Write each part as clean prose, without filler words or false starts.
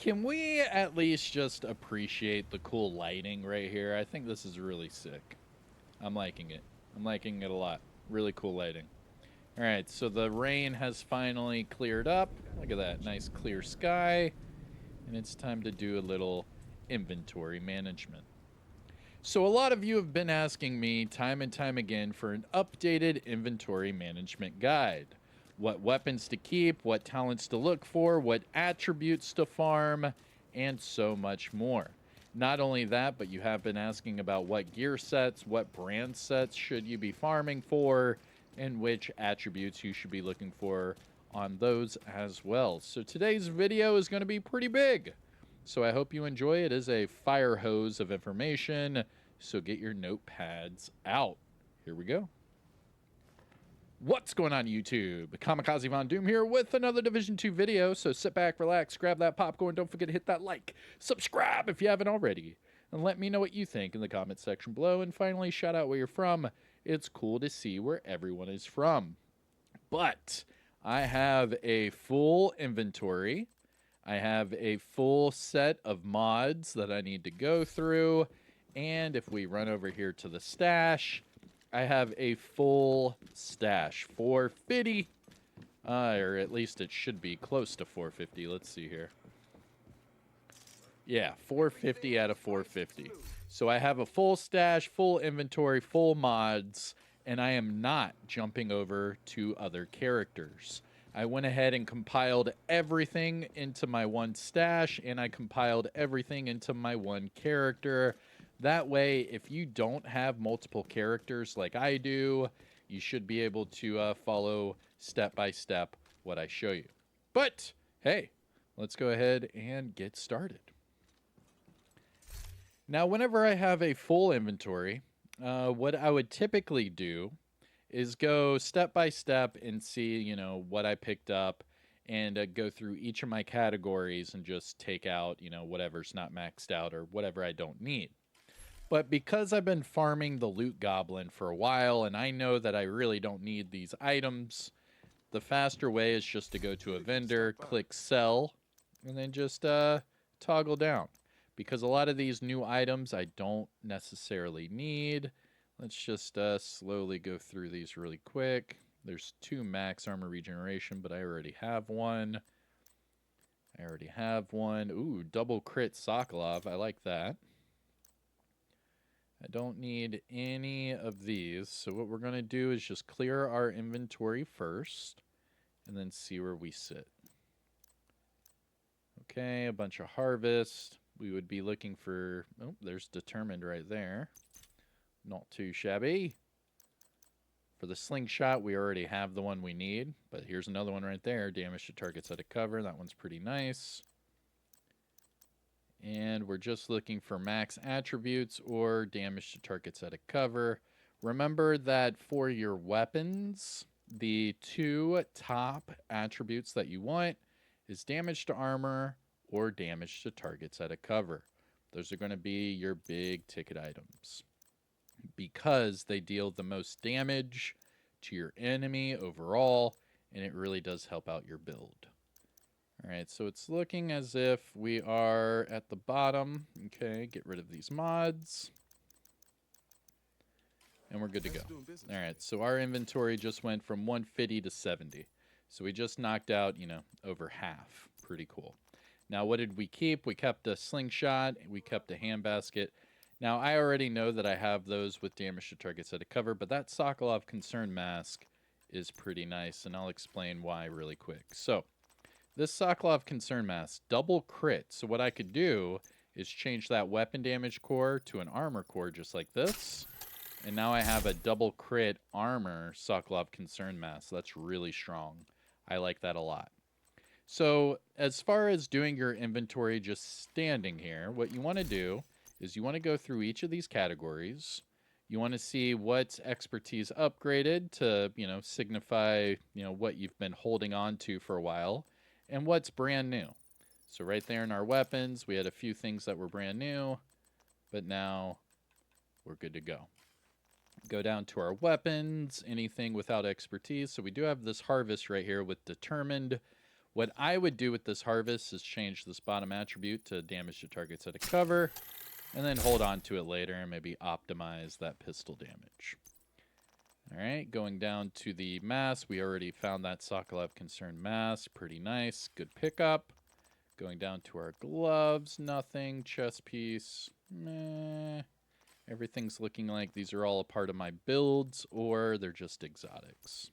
Can we at least just appreciate the cool lighting right here? I think this is really sick. I'm liking it. I'm liking it a lot. Really cool lighting. All right, so the rain has finally cleared up. Look at that nice clear sky. And it's time to do a little inventory management. So, a lot of you have been asking me time and time again for an updated inventory management guide. What weapons to keep, what talents to look for, what attributes to farm, and so much more. Not only that, but you have been asking about what gear sets, what brand sets should you be farming for, and which attributes you should be looking for on those as well. So today's video is going to be pretty big. So I hope you enjoy it. It is a fire hose of information. So get your notepads out. Here we go. What's going on, YouTube? Kamikazevondoom here with another Division 2 video. So sit back, relax, grab that popcorn. Don't forget to hit that like, subscribe if you haven't already, and let me know what you think in the comment section below. And finally, shout out where you're from. It's cool to see where everyone is from. But I have a full inventory. I have a full set of mods that I need to go through. And if we run over here to the stash, I have a full stash, 450, or at least it should be close to 450. Let's see here. Yeah, 450 out of 450. So I have a full stash, full inventory, full mods, and I am not jumping over to other characters. I went ahead and compiled everything into my one stash, and I compiled everything into my one character. That way, if you don't have multiple characters like I do, you should be able to follow step by step what I show you. But, hey, let's go ahead and get started. Now, whenever I have a full inventory, what I would typically do is go step by step and see, what I picked up and go through each of my categories and just take out, whatever's not maxed out or whatever I don't need. But because I've been farming the loot goblin for a while and I know that I really don't need these items, the faster way is just to go to a vendor, click sell, and then just toggle down. Because a lot of these new items I don't necessarily need. Let's just slowly go through these really quick. There's 2 max armor regeneration, but I already have one. Ooh, double crit Sokolov. I like that. I don't need any of these. So what we're going to do is just clear our inventory first and then see where we sit. Okay, a bunch of harvest. We would be looking for... Oh, there's determined right there. Not too shabby. For the slingshot, we already have the one we need. But here's another one right there. Damage to targets out of cover. That one's pretty nice. And we're just looking for max attributes or damage to targets out of cover. Remember that for your weapons, the 2 top attributes that you want is damage to armor or damage to targets out of cover. Those are going to be your big ticket items because they deal the most damage to your enemy overall, and it really does help out your build. All right, so it's looking as if we are at the bottom. Okay, get rid of these mods. And we're good to go. All right, so our inventory just went from 150 to 70. So we just knocked out, over half. Pretty cool. Now, what did we keep? We kept a slingshot. We kept a handbasket. Now, I already know that I have those with damage to targets out of cover, but that Sokolov Concern Mask is pretty nice, and I'll explain why really quick. So, this Sokolov Concern Mask, double crit. So what I could do is change that weapon damage core to an armor core just like this. And now I have a double crit armor Sokolov Concern Mask. That's really strong. I like that a lot. So as far as doing your inventory just standing here, what you want to do is you want to go through each of these categories. You want to see what's expertise upgraded to, signify, what you've been holding on to for a while. And what's brand new. So right there in our weapons, we had a few things that were brand new, but now we're good to go. Go down to our weapons, anything without expertise. So we do have this harvest right here with determined. What I would do with this harvest is change this bottom attribute to damage to targets out of cover, and then hold on to it later and maybe optimize that pistol damage. All right, going down to the mask. We already found that Sokolov Concern mask. Pretty nice. Good pickup. Going down to our gloves. Nothing. Chest piece. Meh. Everything's looking like these are all a part of my builds, or they're just exotics.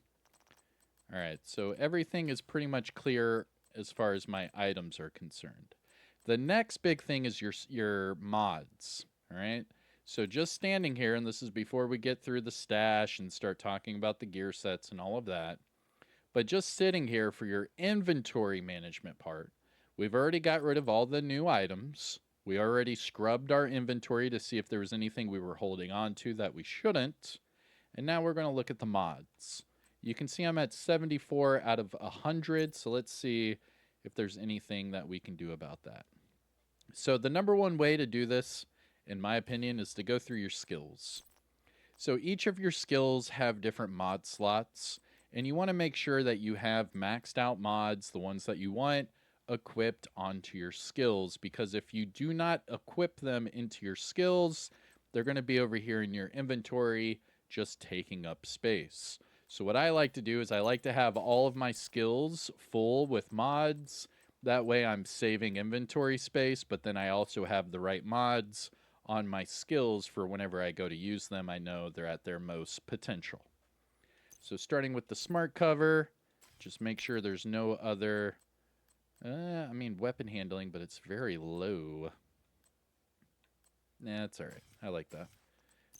All right, so everything is pretty much clear as far as my items are concerned. The next big thing is your mods, all right? So just standing here, and this is before we get through the stash and start talking about the gear sets and all of that, but just sitting here for your inventory management part, we've already got rid of all the new items. We already scrubbed our inventory to see if there was anything we were holding on to that we shouldn't. And now we're going to look at the mods. You can see I'm at 74 out of 100, so let's see if there's anything that we can do about that. So the number one way to do this, in my opinion, is to go through your skills. So each of your skills have different mod slots, and you want to make sure that you have maxed out mods, the ones that you want, equipped onto your skills, because if you do not equip them into your skills, they're going to be over here in your inventory just taking up space. So what I like to do is I like to have all of my skills full with mods. That way I'm saving inventory space, but then I also have the right mods on my skills for whenever I go to use them. I know they're at their most potential. So starting with the smart cover, just make sure there's no other weapon handling, but it's very low. Nah, it's all right. I like that.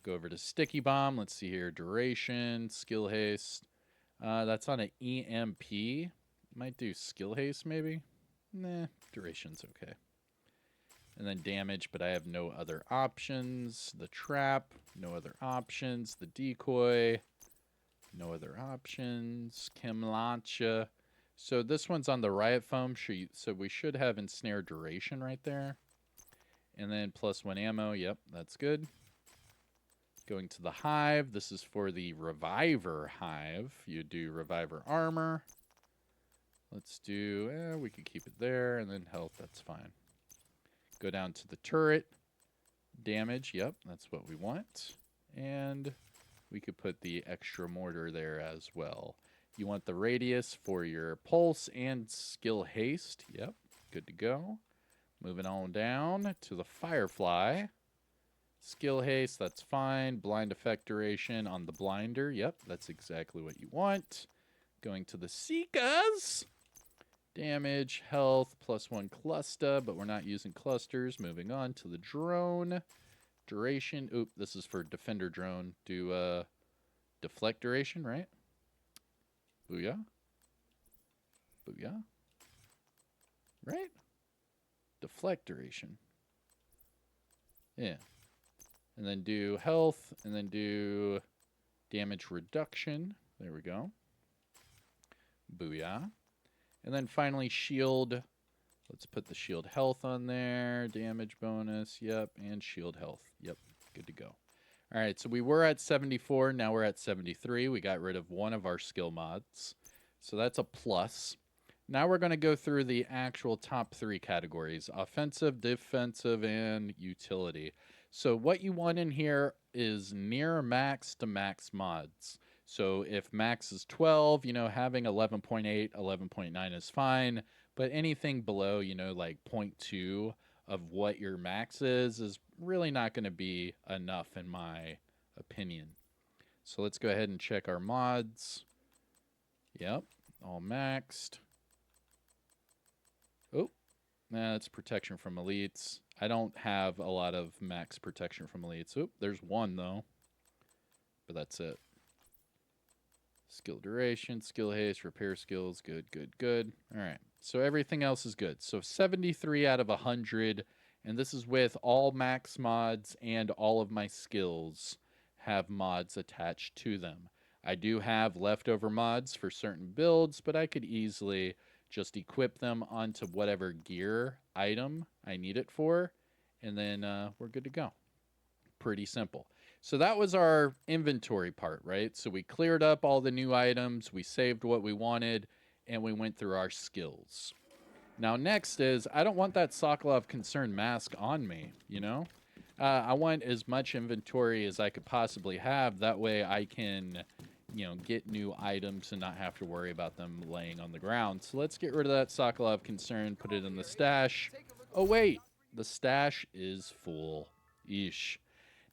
Go over to sticky bomb. Let's see here. Duration, skill haste. That's on an EMP. Might do skill haste maybe. Nah, duration's okay. And then damage, but I have no other options. The trap, no other options. The decoy, no other options. Kimlacha. So this one's on the riot foam, so we should have ensnare duration right there. And then +1 ammo, yep, that's good. Going to the hive, this is for the reviver hive. You do reviver armor. Let's do, we could keep it there, and then health, that's fine. Go down to the turret. Damage, yep, that's what we want. And we could put the extra mortar there as well. You want the radius for your pulse and skill haste. Yep, good to go. Moving on down to the firefly. Skill haste, that's fine. Blind effect duration on the blinder. Yep, that's exactly what you want. Going to the Seekers. Damage, health, +1 cluster, but we're not using clusters. Moving on to the drone. Duration. Oop, this is for defender drone. Do deflect duration, right? Booyah. Booyah. Right? Deflect duration. Yeah. And then do health, and then do damage reduction. There we go. Booyah. And then finally shield. Let's put the shield health on there. Damage bonus, yep. And shield health, yep. Good to go. All right, so we were at 74. Now we're at 73. We got rid of one of our skill mods. So that's a plus. Now we're going to go through the actual top 3 categories. Offensive, defensive, and utility. So what you want in here is near max to max mods. So if max is 12, having 11.8, 11.9 is fine. But anything below, like 0.2 of what your max is really not going to be enough in my opinion. So let's go ahead and check our mods. Yep, all maxed. Oh, that's protection from elites. I don't have a lot of max protection from elites. Oop, there's one though. But that's it. Skill duration, skill haste, repair skills. Good, good, good. All right. So everything else is good. So 73 out of 100. And this is with all max mods, and all of my skills have mods attached to them. I do have leftover mods for certain builds, but I could easily just equip them onto whatever gear item I need it for, and then we're good to go. Pretty simple. So that was our inventory part, right? So we cleared up all the new items, we saved what we wanted, and we went through our skills. Now, next is I don't want that Sokolov Concern mask on me, you know? I want as much inventory as I could possibly have. That way I can, get new items and not have to worry about them laying on the ground. So let's get rid of that Sokolov Concern, put it in the stash. Oh, wait. The stash is full. Yeesh.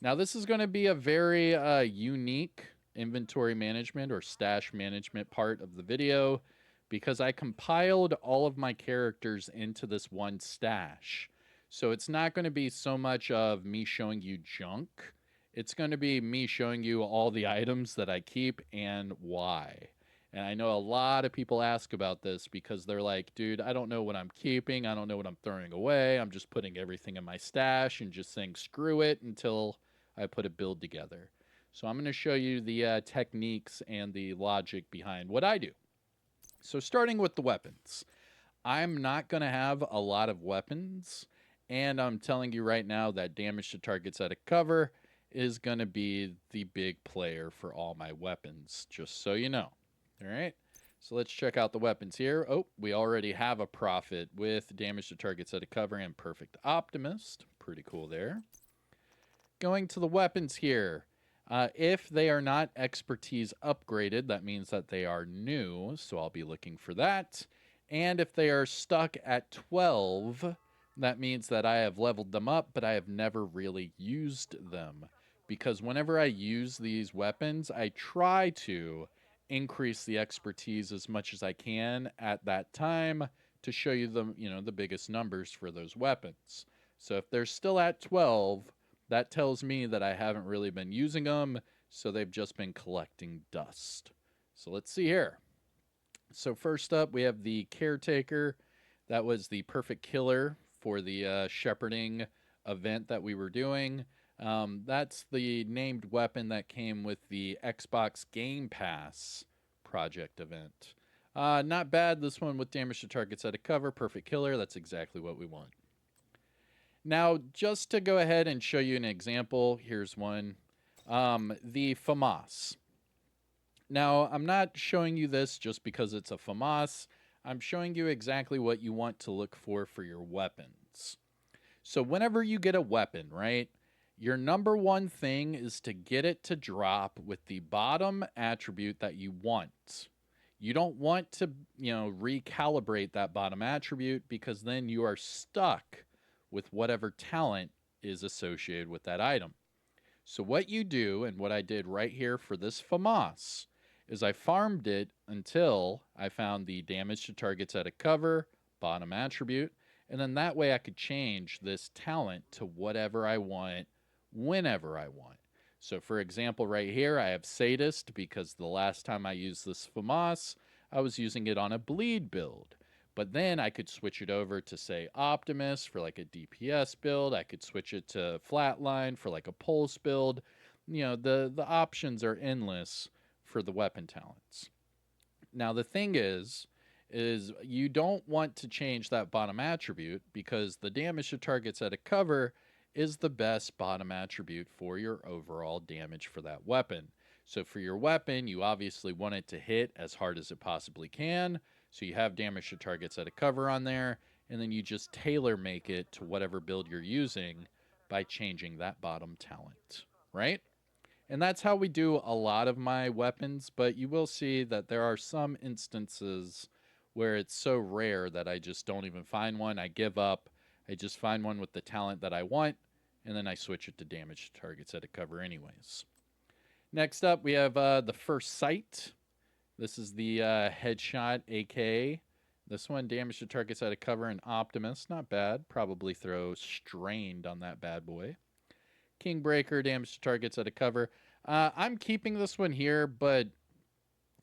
Now, this is going to be a very unique inventory management or stash management part of the video because I compiled all of my characters into this one stash. So it's not going to be so much of me showing you junk. It's going to be me showing you all the items that I keep and why. And I know a lot of people ask about this because they're like, dude, I don't know what I'm keeping. I don't know what I'm throwing away. I'm just putting everything in my stash and just saying screw it until I put a build together. So I'm going to show you the techniques and the logic behind what I do. So starting with the weapons. I'm not going to have a lot of weapons. And I'm telling you right now that damage to targets out of cover is going to be the big player for all my weapons, just so you know. All right, so let's check out the weapons here. Oh, we already have a Prophet with damage to targets out of cover and Perfect Optimist. Pretty cool there. Going to the weapons here. If they are not expertise upgraded, that means that they are new, so I'll be looking for that. And if they are stuck at 12, that means that I have leveled them up, but I have never really used them. Because whenever I use these weapons, I try to increase the expertise as much as I can at that time to show you the biggest numbers for those weapons. So if they're still at 12, that tells me that I haven't really been using them, so they've just been collecting dust. So let's see here. So first up, we have the Caretaker. That was the perfect killer for the shepherding event that we were doing. That's the named weapon that came with the Xbox Game Pass project event. Not bad. This one with damage to targets out of cover, perfect killer. That's exactly what we want. Now, just to go ahead and show you an example, here's one. The FAMAS. Now, I'm not showing you this just because it's a FAMAS. I'm showing you exactly what you want to look for your weapons. So whenever you get a weapon, right, your number one thing is to get it to drop with the bottom attribute that you want. You don't want to, recalibrate that bottom attribute because then you are stuck with whatever talent is associated with that item. So what you do, and what I did right here for this FAMAS, is I farmed it until I found the damage to targets out of cover, bottom attribute, and then that way I could change this talent to whatever I want, whenever I want. So for example, right here, I have Sadist because the last time I used this FAMAS, I was using it on a bleed build. But then I could switch it over to, say, Optimus for like a DPS build. I could switch it to Flatline for like a Pulse build. The options are endless for the weapon talents. Now, the thing is you don't want to change that bottom attribute because the damage to targets out of cover is the best bottom attribute for your overall damage for that weapon. So for your weapon, you obviously want it to hit as hard as it possibly can. So you have damage to targets out of cover on there, and then you just tailor make it to whatever build you're using by changing that bottom talent, right? And that's how we do a lot of my weapons, but you will see that there are some instances where it's so rare that I just don't even find one. I give up. I just find one with the talent that I want, and then I switch it to damage to targets out of cover anyways. Next up, we have the First Sight. This is the Headshot AK. This one, damage to targets out of cover and Optimus. Not bad. Probably throw Strained on that bad boy. Kingbreaker, damage to targets out of cover. I'm keeping this one here, but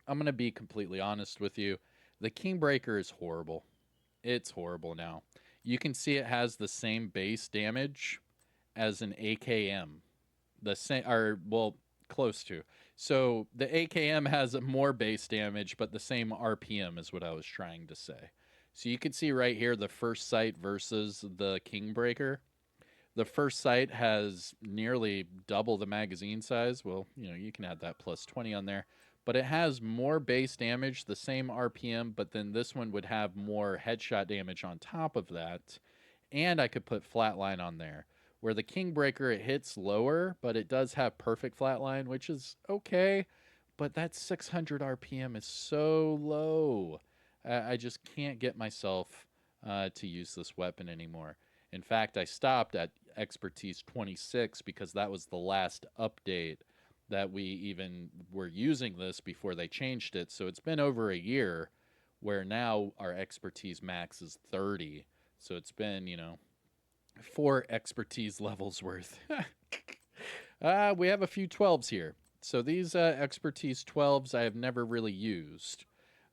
I'm going to be completely honest with you. The Kingbreaker is horrible. It's horrible now. You can see it has the same base damage as an AKM. The same, or, well, close to. So the AKM has more base damage, but the same RPM is what I was trying to say. So you can see right here the First Sight versus the Kingbreaker. The First Sight has nearly double the magazine size. Well, you can add that plus 20 on there. but it has more base damage, the same RPM, but then this one would have more headshot damage on top of that. And I could put flatline on there. Where the Kingbreaker, it hits lower, but it does have perfect flatline, which is okay. But that 600 RPM is so low. I just can't get myself to use this weapon anymore. In fact, I stopped at expertise 26 because that was the last update that we even were using this before they changed it. So it's been over a year where now our expertise max is 30. So it's been, 4 expertise levels worth. We have a few 12s here. So these expertise 12s I have never really used.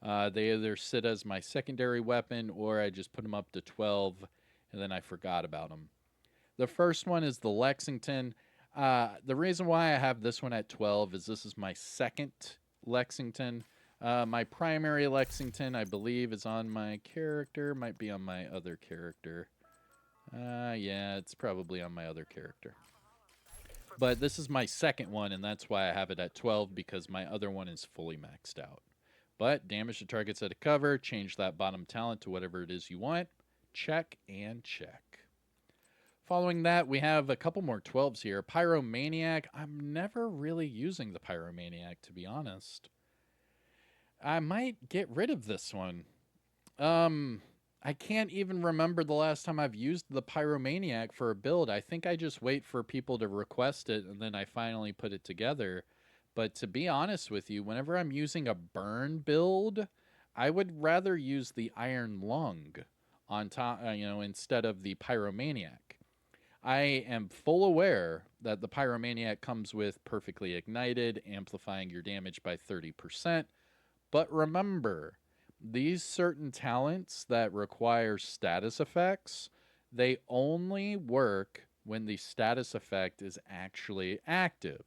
They either sit as my secondary weapon or I just put them up to 12 and then I forgot about them. The first one is the Lexington. The reason why I have this one at 12 is this is my second Lexington. My primary Lexington, I believe, is on my character. Might be on my other character. Yeah, it's probably on my other character. But this is my second one, and that's why I have it at 12, because my other one is fully maxed out. But damage to targets at a cover, change that bottom talent to whatever it is you want. Check and check. Following that, we have a couple more 12s here. Pyromaniac. I'm never really using the Pyromaniac, to be honest. I might get rid of this one. I can't even remember the last time I've used the Pyromaniac for a build. I think I just wait for people to request it and then I finally put it together. But to be honest with you, whenever I'm using a burn build, I would rather use the Iron Lung on top, instead of the Pyromaniac. I am full aware that the Pyromaniac comes with perfectly ignited, amplifying your damage by 30%. But remember, these certain talents that require status effects, they only work when the status effect is actually active.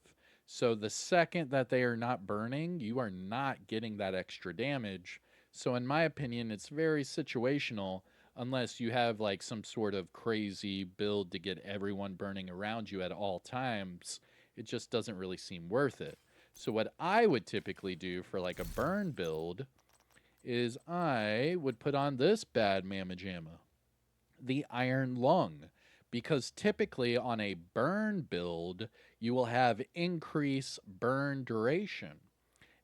So the second that they are not burning, you are not getting that extra damage. So in my opinion, it's very situational unless you have like some sort of crazy build to get everyone burning around you at all times. It just doesn't really seem worth it. So what I would typically do for like a burn build is I would put on this bad mamma jamma, the Iron Lung, because typically on a burn build, you will have increase burn duration,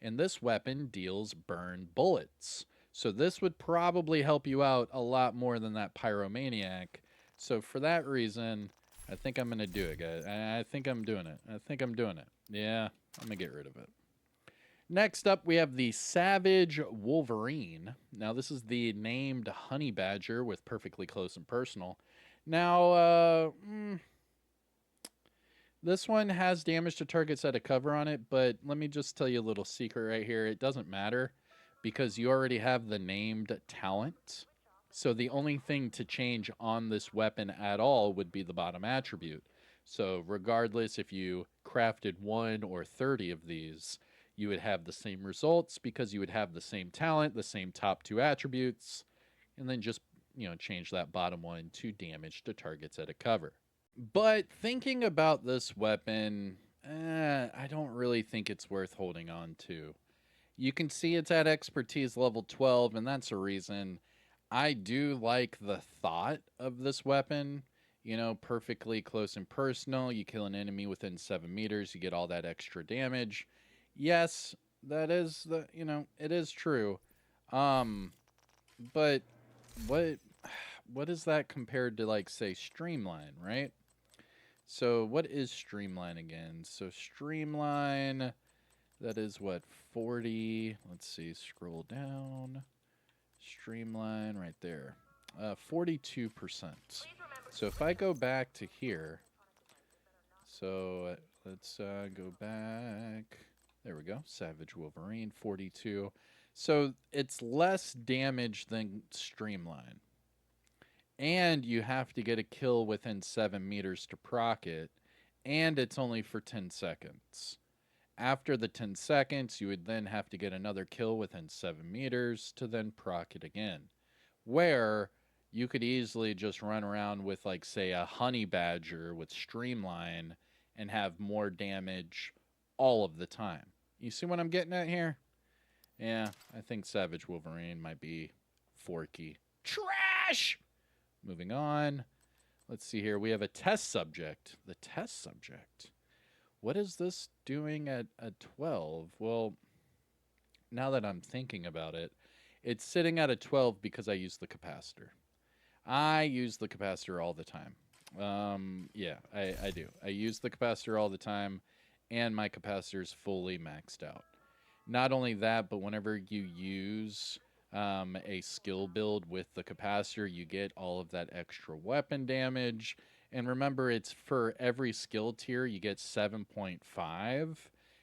and this weapon deals burn bullets. So this would probably help you out a lot more than that Pyromaniac. So for that reason, I think I'm going to do it, guys. I think I'm doing it. Yeah, I'm going to get rid of it. Next up, we have the Savage Wolverine. Now, this is the named Honey Badger with perfectly close and personal. Now, this one has damage to targets at a cover on it, but let me just tell you a little secret right here. It doesn't matter because you already have the named talent. So the only thing to change on this weapon at all would be the bottom attribute. So regardless if you crafted 1 or 30 of these, you would have the same results because you would have the same talent, the same top 2 attributes, and then just, change that bottom one to damage to targets at a cover. But thinking about this weapon, I don't really think it's worth holding on to. You can see it's at expertise level 12, and that's a reason. I do like the thought of this weapon. Perfectly close and personal. You kill an enemy within 7 meters, you get all that extra damage. Yes, that is it is true. But what is that compared to, like, say, Streamline, right? So what is Streamline again? So Streamline, that is what, 40? Let's see, scroll down. Streamline right there. 42%. So if I go back to here, so let's go back. There we go. Savage Wolverine, 42. So it's less damage than Streamline. And you have to get a kill within 7 meters to proc it. And it's only for 10 seconds. After the 10 seconds, you would then have to get another kill within 7 meters to then proc it again. Where you could easily just run around with, like, say, a Honey Badger with Streamline and have more damage all of the time. You see what I'm getting at here? Yeah, I think Savage Wolverine might be forky. Trash! Moving on. Let's see here. We have a test subject. The test subject. What is this doing at a 12? Well, now that I'm thinking about it, it's sitting at a 12 because I use the capacitor. I use the capacitor all the time. Yeah, I do. I use the capacitor all the time, and my capacitor is fully maxed out. Not only that, but whenever you use a skill build with the capacitor, you get all of that extra weapon damage. And remember, it's for every skill tier, you get 7.5.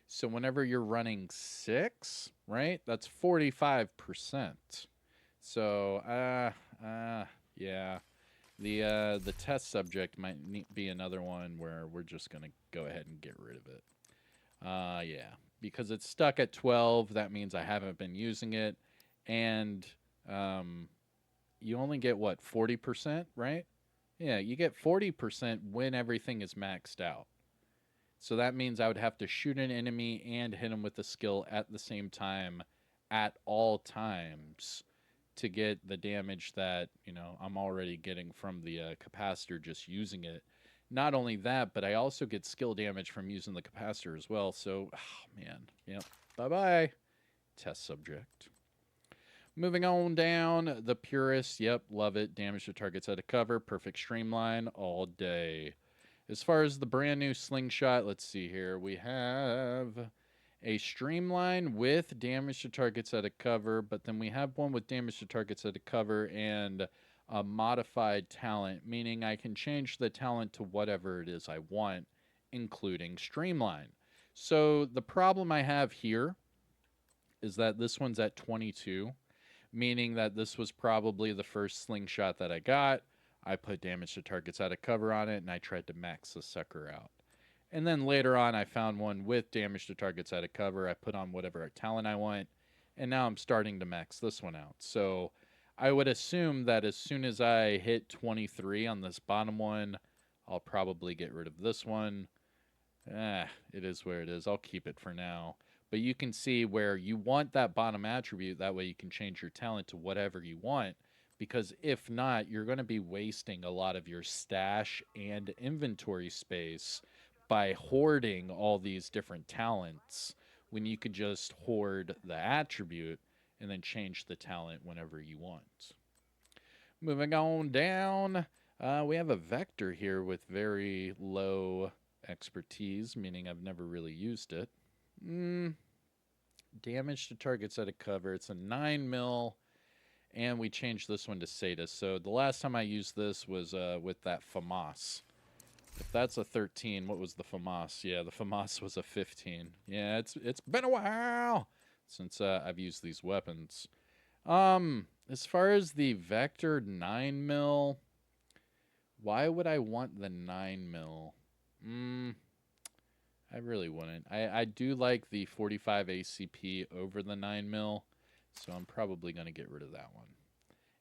So whenever you're running 6, right, that's 45%. So, yeah. The test subject might be another one where we're just going to go ahead and get rid of it. Yeah, because it's stuck at 12. That means I haven't been using it, and you only get what 40%, right? Yeah, you get 40% when everything is maxed out. So that means I would have to shoot an enemy and hit him with a skill at the same time, at all times, to get the damage that I'm already getting from the capacitor just using it. Not only that, but I also get skill damage from using the capacitor as well. So, oh, man, yep. Bye-bye, test subject. Moving on down, the Purist. Yep, love it. Damage to targets out of cover. Perfect streamline all day. As far as the brand new slingshot, let's see here. We have a streamline with damage to targets out of cover, but then we have one with damage to targets out of cover and a modified talent, meaning I can change the talent to whatever it is I want, including streamline. So the problem I have here is that this one's at 22, meaning that this was probably the first slingshot that I got. I put damage to targets out of cover on it, and I tried to max the sucker out. And then later on, I found one with damage to targets out of cover. I put on whatever talent I want, and now I'm starting to max this one out. So I would assume that as soon as I hit 23 on this bottom one, I'll probably get rid of this one. It is where it is. I'll keep it for now. But you can see where you want that bottom attribute. That way you can change your talent to whatever you want. Because if not, you're going to be wasting a lot of your stash and inventory space by hoarding all these different talents when you could just hoard the attribute and then change the talent whenever you want. Moving on down, we have a Vector here with very low expertise, meaning I've never really used it. Damage to targets out of cover. It's a 9 mil, and we changed this one to Sadist. So the last time I used this was with that FAMAS. If that's a 13, what was the FAMAS? Yeah, the FAMAS was a 15. Yeah, it's been a while since I've used these weapons. As far as the Vector 9 mil, why would I want the 9 mil? I really wouldn't. I do like the 45 ACP over the 9 mil, so I'm probably going to get rid of that one.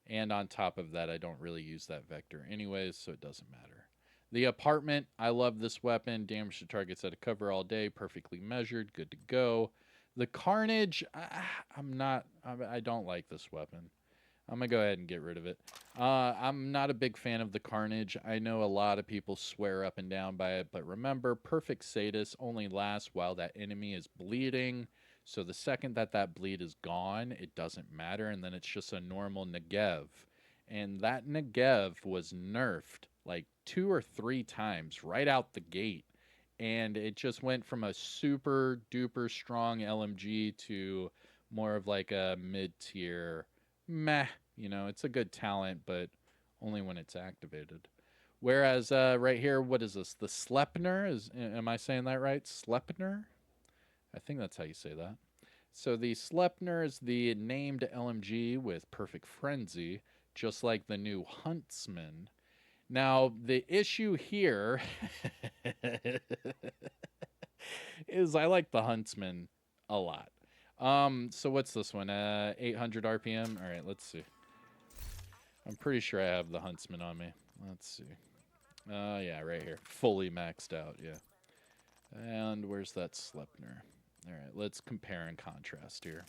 And on top of that, I don't really use that Vector anyways, so it doesn't matter. The Apartment, I love this weapon. Damage to targets out of cover all day, perfectly measured, good to go. The Carnage, I don't like this weapon. I'm going to go ahead and get rid of it. I'm not a big fan of the Carnage. I know a lot of people swear up and down by it, but remember, Perfect Sadist only lasts while that enemy is bleeding. So the second that that bleed is gone, it doesn't matter, and then it's just a normal Negev. And that Negev was nerfed like 2 or 3 times right out the gate. And it just went from a super duper strong LMG to more of like a mid-tier meh. It's a good talent, but only when it's activated. Whereas right here, what is this? The Sleipnir? Am I saying that right? Sleipnir? I think that's how you say that. So the Sleipnir is the named LMG with Perfect Frenzy, just like the new Huntsman. Now, the issue here is I like the Huntsman a lot. So what's this one? 800 RPM? All right, let's see. I'm pretty sure I have the Huntsman on me. Let's see. Yeah, right here. Fully maxed out, yeah. And where's that Sleipnir? All right, let's compare and contrast here.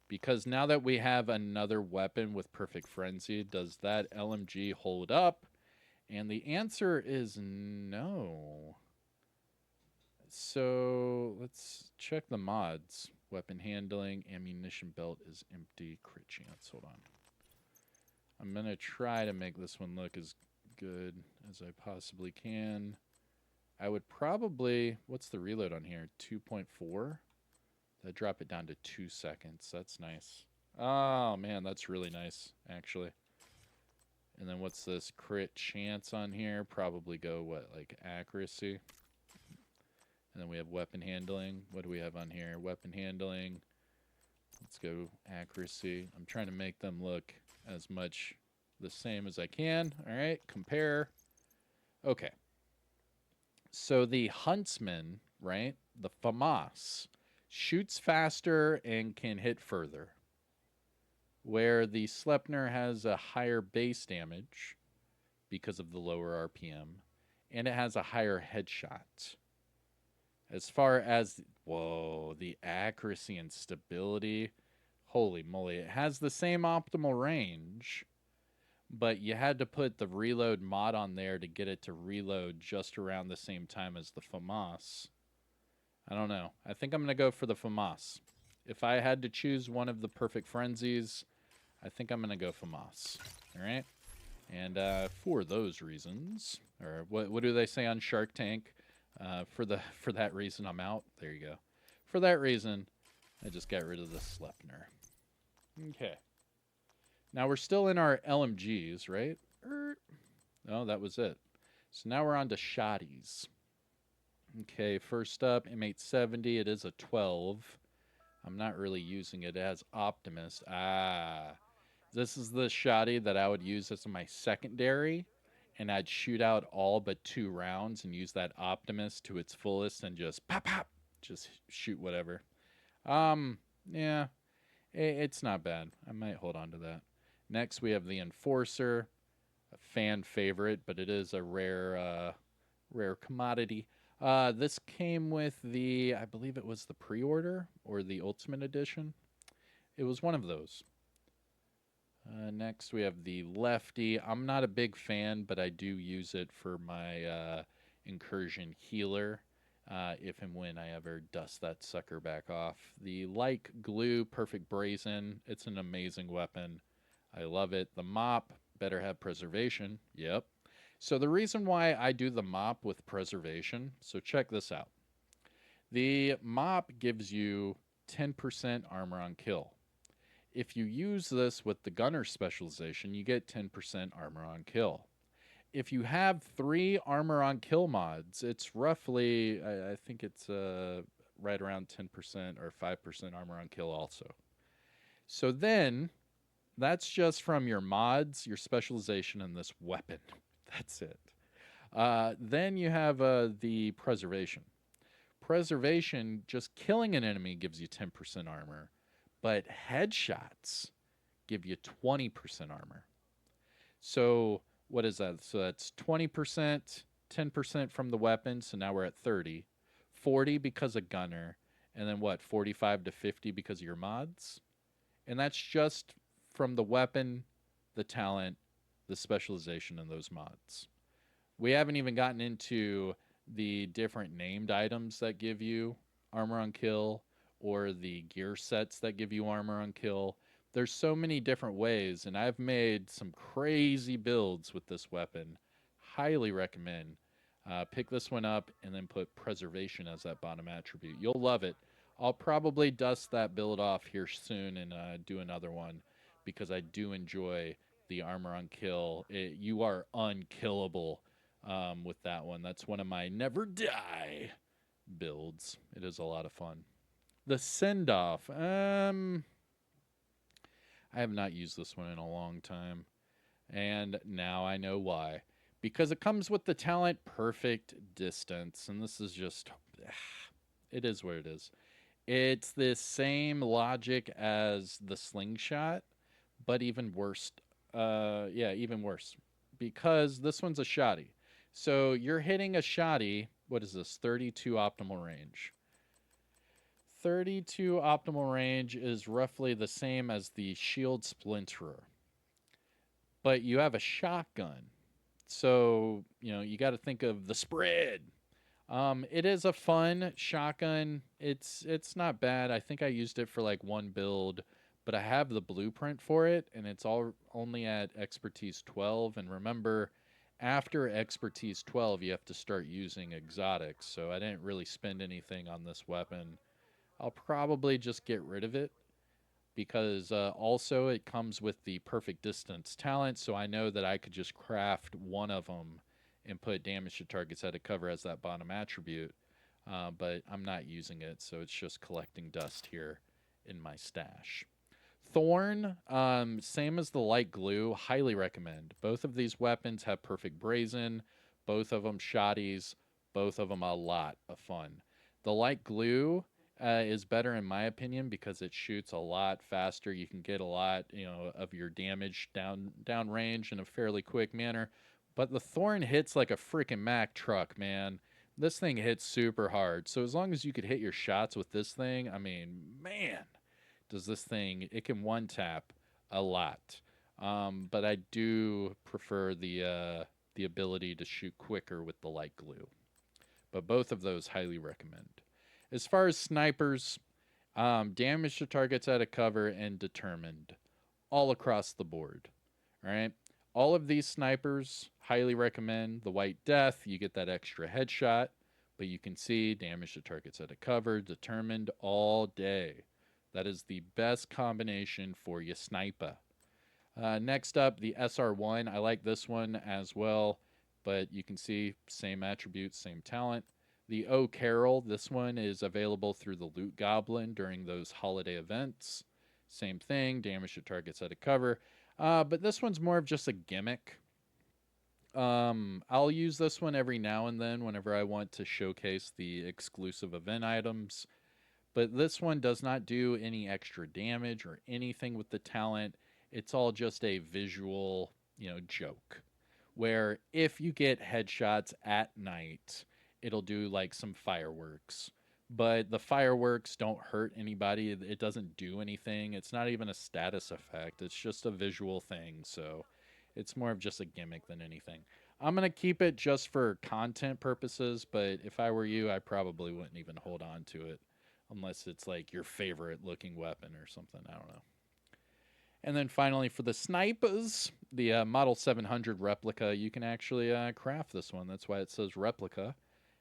Because now that we have another weapon with Perfect Frenzy, does that LMG hold up? And the answer is no. So let's check the mods. Weapon handling, ammunition belt is empty, crit chance. Hold on. I'm going to try to make this one look as good as I possibly can. I would probably, what's the reload on here? 2.4? That drop it down to 2 seconds. That's nice. Oh, man, that's really nice, actually. And then what's this crit chance on here? Probably go, what, like accuracy? And then we have weapon handling. What do we have on here? Weapon handling. Let's go accuracy. I'm trying to make them look as much the same as I can. All right, compare. Okay. So the Huntsman, right? The FAMAS shoots faster and can hit further. Where the Sleipnir has a higher base damage because of the lower RPM, and it has a higher headshot. As far as, whoa, the accuracy and stability, holy moly. It has the same optimal range, but you had to put the reload mod on there to get it to reload just around the same time as the FAMAS. I don't know. I think I'm going to go for the FAMAS. If I had to choose one of the Perfect Frenzies, I think I'm going to go FAMAS. All right? And for those reasons, or what do they say on Shark Tank? For that reason, I'm out. There you go. For that reason, I just got rid of the Sleipnir. Okay. Now we're still in our LMGs, right? Oh, that was it. So now we're on to shotties. Okay, first up, M870. It is a 12. I'm not really using it. It has Optimist. This is the shotty that I would use as my secondary, and I'd shoot out all but 2 rounds and use that Optimist to its fullest and just pop, pop, just shoot whatever. Yeah, it's not bad. I might hold on to that. Next, we have the Enforcer, a fan favorite, but it is a rare commodity. This came with the, I believe it was the pre-order or the Ultimate Edition. It was one of those. Next, we have the Lefty. I'm not a big fan, but I do use it for my incursion healer if and when I ever dust that sucker back off. The Like Glue Perfect Brazen. It's an amazing weapon. I love it. The Mop, better have preservation. Yep. So the reason why I do the Mop with preservation, so check this out. The Mop gives you 10% armor on kill. If you use this with the Gunner specialization, you get 10% armor on kill. If you have 3 armor on kill mods, it's roughly, I think it's right around 10% or 5% armor on kill also. So then, that's just from your mods, your specialization, and this weapon. That's it. Then you have the preservation. Preservation, just killing an enemy gives you 10% armor, but headshots give you 20% armor. So what is that? So that's 20%, 10% from the weapon. So now we're at 30, 40 because of gunner, and then what? 45 to 50 because of your mods. And that's just from the weapon, the talent, the specialization, and those mods. We haven't even gotten into the different named items that give you armor on kill or the gear sets that give you armor on kill. There's so many different ways, and I've made some crazy builds with this weapon. Highly recommend. Pick this one up and then put preservation as that bottom attribute. You'll love it. I'll probably dust that build off here soon and do another one because I do enjoy the armor on kill. You are unkillable with that one. That's one of my never die builds. It is a lot of fun. The send off. I have not used this one in a long time, and now I know why. Because it comes with the talent perfect distance, and this is just, it is what it is. It's the same logic as the slingshot, but even worse. Yeah, even worse. Because this one's a shotty. So you're hitting a shotty, what is this, 32 optimal range. 32 optimal range is roughly the same as the shield splinterer, but you have a shotgun. So, you got to think of the spread. It is a fun shotgun. It's not bad. I think I used it for like one build, but I have the blueprint for it, and it's all only at expertise 12. And remember, after expertise 12, you have to start using exotics. So I didn't really spend anything on this weapon. I'll probably just get rid of it because also it comes with the perfect distance talent, so I know that I could just craft one of them and put damage to targets out of cover as that bottom attribute, but I'm not using it, so it's just collecting dust here in my stash. Thorn, same as the light glue, highly recommend. Both of these weapons have perfect brazen, both of them shotties, both of them a lot of fun. The light glue is better in my opinion because it shoots a lot faster. You can get a lot, of your damage down range in a fairly quick manner. But the thorn hits like a freaking Mack truck, man. This thing hits super hard. So as long as you could hit your shots with this thing, I mean, man, does this thing, it can one tap a lot. But I do prefer the ability to shoot quicker with the light glue. But both of those highly recommend. As far as snipers, damage to targets out of cover and determined all across the board. All right. All of these snipers highly recommend the White Death. You get that extra headshot, but you can see damage to targets out of cover, determined all day. That is the best combination for your sniper. Next up, the SR1. I like this one as well, but you can see same attributes, same talent. The O Carol, this one is available through the Loot Goblin during those holiday events. Same thing, damage to targets out of cover. But this one's more of just a gimmick. I'll use this one every now and then whenever I want to showcase the exclusive event items. But this one does not do any extra damage or anything with the talent. It's all just a visual, joke. Where if you get headshots at night, it'll do like some fireworks. But the fireworks don't hurt anybody. It doesn't do anything. It's not even a status effect. It's just a visual thing. So it's more of just a gimmick than anything. I'm going to keep it just for content purposes, but if I were you, I probably wouldn't even hold on to it unless it's like your favorite looking weapon or something. I don't know. And then finally, for the snipers, the Model 700 replica, you can actually craft this one. That's why it says replica.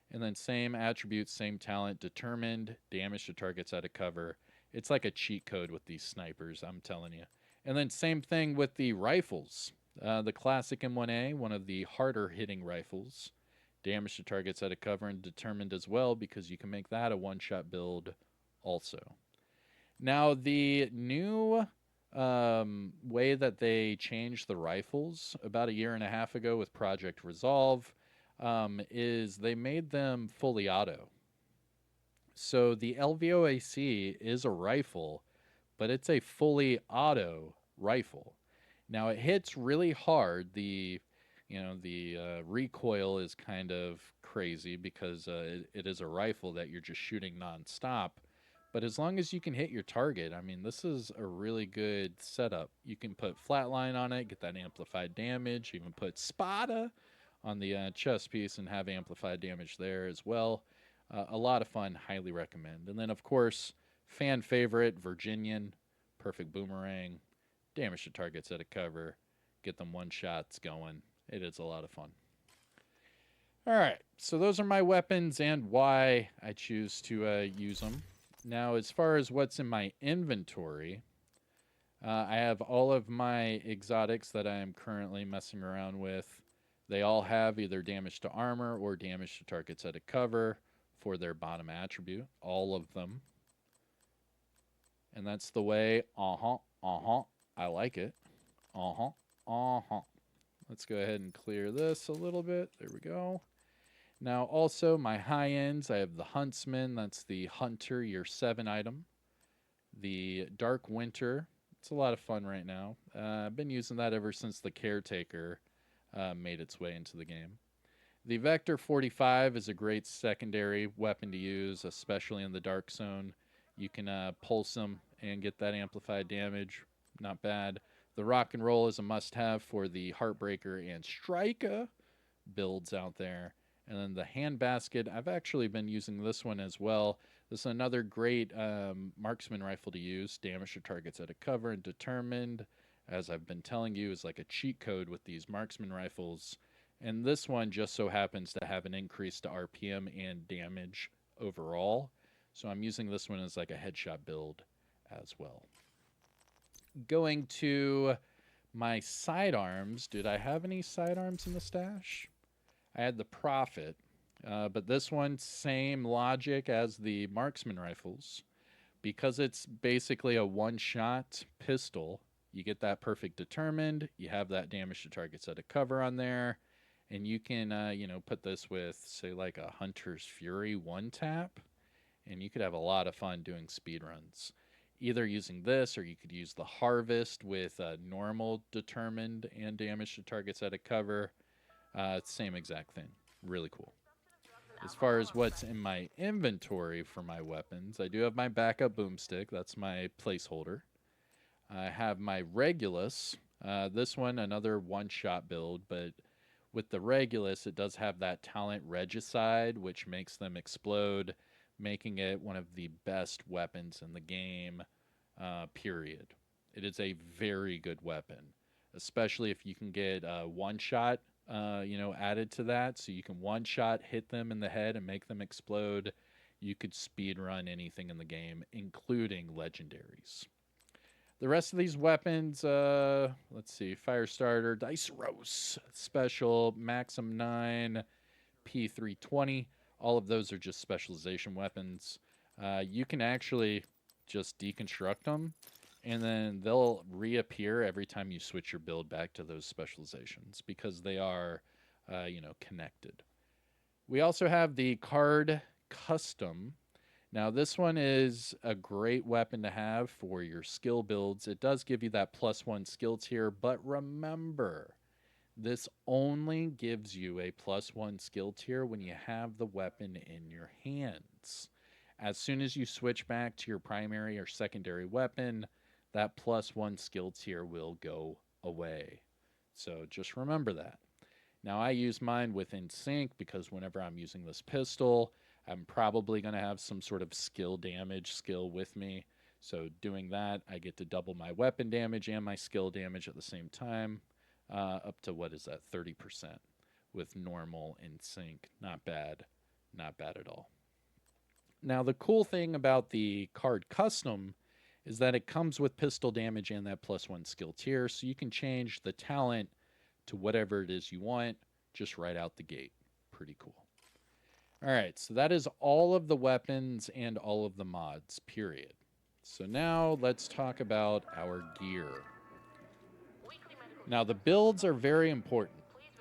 And then same attributes, same talent, determined, damage to targets out of cover. It's like a cheat code with these snipers, I'm telling you. And then same thing with the rifles. The classic M1A, one of the harder hitting rifles. Damage to targets out of cover and determined as well because you can make that a one-shot build also. Now, the new way that they changed the rifles about a year and a half ago with Project Resolve is they made them fully auto. So the LVOAC is a rifle, but it's a fully auto rifle. Now it hits really hard. The recoil is kind of crazy because it is a rifle that you're just shooting nonstop. But as long as you can hit your target, I mean, this is a really good setup. You can put flatline on it, get that amplified damage. You can put Spada on the chest piece and have amplified damage there as well. A lot of fun, highly recommend. And then, of course, fan favorite, Virginian, perfect boomerang, damage to targets out of cover, get them one shots going. It is a lot of fun. All right, so those are my weapons and why I choose to use them. Now, as far as what's in my inventory, I have all of my exotics that I am currently messing around with. They all have either damage to armor or damage to targets out of cover for their bottom attribute. All of them. And that's the way, I like it. Let's go ahead and clear this a little bit. There we go. Now, also, my high ends, I have the Huntsman. That's the Hunter, your 7 item. The Dark Winter. It's a lot of fun right now. I've been using that ever since the Caretaker made its way into the game. The Vector 45 is a great secondary weapon to use, especially in the Dark Zone. You can pulse them and get that amplified damage. Not bad. The rock and roll is a must-have for the Heartbreaker and Striker builds out there. And then the hand basket, I've actually been using this one as well. This is another great marksman rifle to use. Damage to targets out of cover and determined, as I've been telling you, is like a cheat code with these marksman rifles. And this one just so happens to have an increase to RPM and damage overall. So I'm using this one as like a headshot build as well. Going to my sidearms. Did I have any sidearms in the stash? I had the Prophet, but this one, same logic as the marksman rifles. Because it's basically a one-shot pistol, you get that perfect determined, you have that damage to targets out of cover on there, and you can, put this with, say, like a Hunter's Fury one-tap, and you could have a lot of fun doing speed runs. Either using this, or you could use the Harvest with normal determined and damage to targets out of cover. Same exact thing. Really cool. As far as what's in my inventory for my weapons, I do have my backup boomstick. That's my placeholder. I have my Regulus. This one, another one-shot build, but with the Regulus, it does have that talent Regicide, which makes them explode, making it one of the best weapons in the game, period. It is a very good weapon, especially if you can get one-shot added to that, so you can one shot hit them in the head and make them explode. You could speed run anything in the game, including legendaries. The rest of these weapons, let's see, Firestarter, Dice Rose, Special, Maxim 9, P320. All of those are just specialization weapons. You can actually just deconstruct them, and then they'll reappear every time you switch your build back to those specializations because they are, connected. We also have the Card Custom. Now, this one is a great weapon to have for your skill builds. It does give you that +1 skill tier, but remember, this only gives you a +1 skill tier when you have the weapon in your hands. As soon as you switch back to your primary or secondary weapon, that +1 skill tier will go away. So just remember that. Now, I use mine within sync because whenever I'm using this pistol, I'm probably going to have some sort of skill damage skill with me. So doing that, I get to double my weapon damage and my skill damage at the same time, up to, what is that, 30% with normal in sync. Not bad. Not bad at all. Now, the cool thing about the Card Custom is that it comes with pistol damage and that +1 skill tier, so you can change the talent to whatever it is you want just right out the gate. Pretty cool. All right, so that is all of the weapons and all of the mods, period. So now let's talk about our gear. Now, the builds are very important.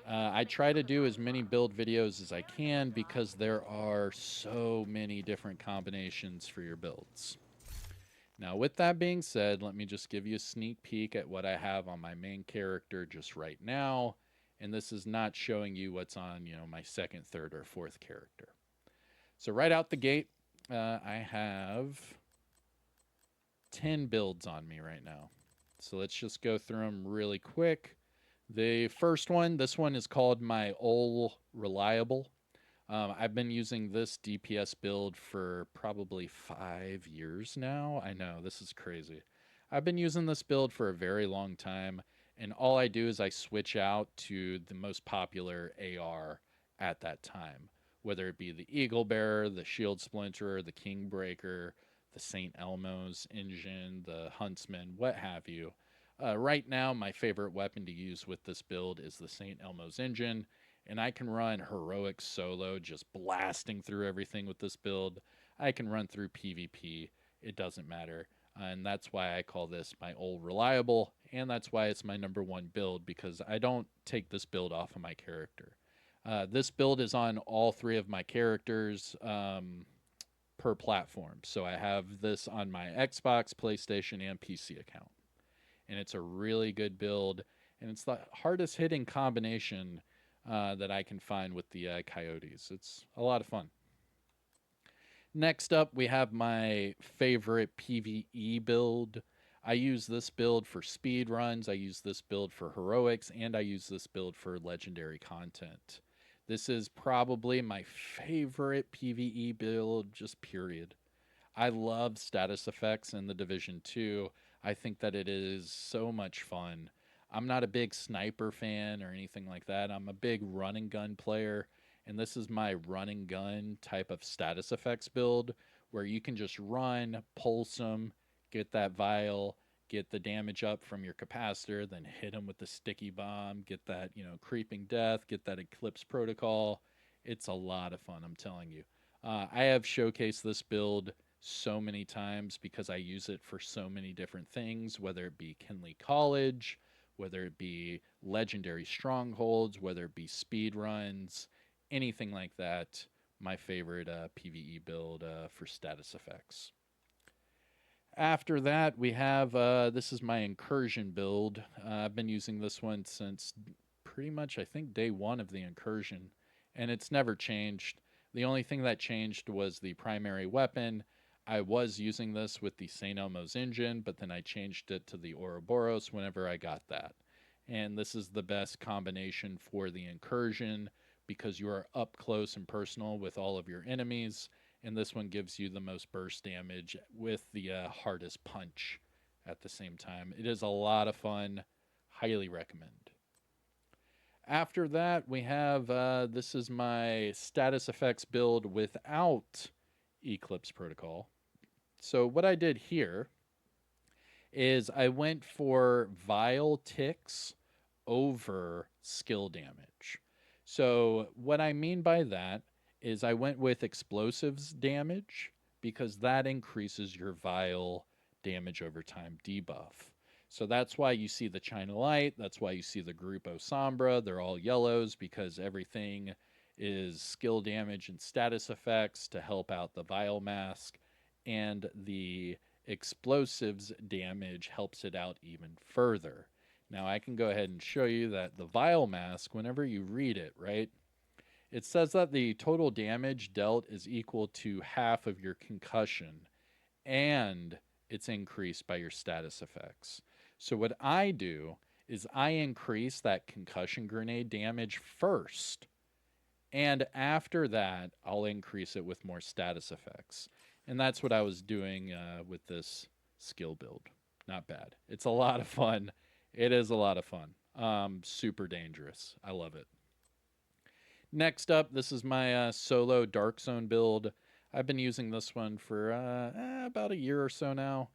I try to do as many build videos as I can because there are so many different combinations for your builds. Now, with that being said, let me just give you a sneak peek at what I have on my main character just right now. And this is not showing you what's on, my second, third, or fourth character. So right out the gate, I have 10 builds on me right now. So let's just go through them really quick. The first one, this one is called my Ol Reliable. I've been using this DPS build for probably 5 years now. I know, this is crazy. I've been using this build for a very long time, and all I do is I switch out to the most popular AR at that time, whether it be the Eagle Bearer, the Shield Splinterer, the Kingbreaker, the St. Elmo's Engine, the Huntsman, what have you. Right now, my favorite weapon to use with this build is the St. Elmo's Engine, and I can run heroic solo, just blasting through everything with this build. I can run through PvP. It doesn't matter. And that's why I call this my Ol Reliable, and that's why it's my #1 build, because I don't take this build off of my character. This build is on all 3 of my characters per platform. So I have this on my Xbox, PlayStation, and PC account. And it's a really good build, and it's the hardest hitting combination that I can find with the Coyotes. It's a lot of fun. Next up, we have my favorite PvE build. I use this build for speed runs, I use this build for heroics, and I use this build for legendary content. This is probably my favorite PvE build, just period. I love status effects in the Division 2. I think that it is so much fun. I'm not a big sniper fan or anything like that. I'm a big run and gun player, and this is my run and gun type of status effects build where you can just run, pulse them, get that vial, get the damage up from your capacitor, then hit them with the sticky bomb, get that, creeping death, get that eclipse protocol. It's a lot of fun, I'm telling you. I have showcased this build so many times because I use it for so many different things, whether it be Kinley College, whether it be legendary strongholds, whether it be speed runs, anything like that. My favorite PvE build for status effects. After that, we have this is my incursion build. I've been using this one since pretty much, I think, day one of the incursion, and it's never changed. The only thing that changed was the primary weapon. I was using this with the St. Elmo's engine, but then I changed it to the Ouroboros whenever I got that. And this is the best combination for the incursion because you are up close and personal with all of your enemies, and this one gives you the most burst damage with the hardest punch at the same time. It is a lot of fun. Highly recommend. After that, we have this is my status effects build without Eclipse Protocol. So, what I did here is I went for Vile Ticks over skill damage. So, what I mean by that is I went with explosives damage because that increases your Vile damage over time debuff. So that's why you see the China Light, that's why you see the Grupo Sombra, they're all yellows because everything is skill damage and status effects to help out the Vile Mask, and the explosives damage helps it out even further. Now I can go ahead and show you that the Vile Mask, whenever you read it, right, it says that the total damage dealt is equal to half of your concussion, and it's increased by your status effects. So what I do is I increase that concussion grenade damage first, and after that, I'll increase it with more status effects. And that's what I was doing with this skill build. Not bad. It's a lot of fun. It is a lot of fun. Super dangerous. I love it. Next up, this is my solo Dark Zone build. I've been using this one for about a year or so now,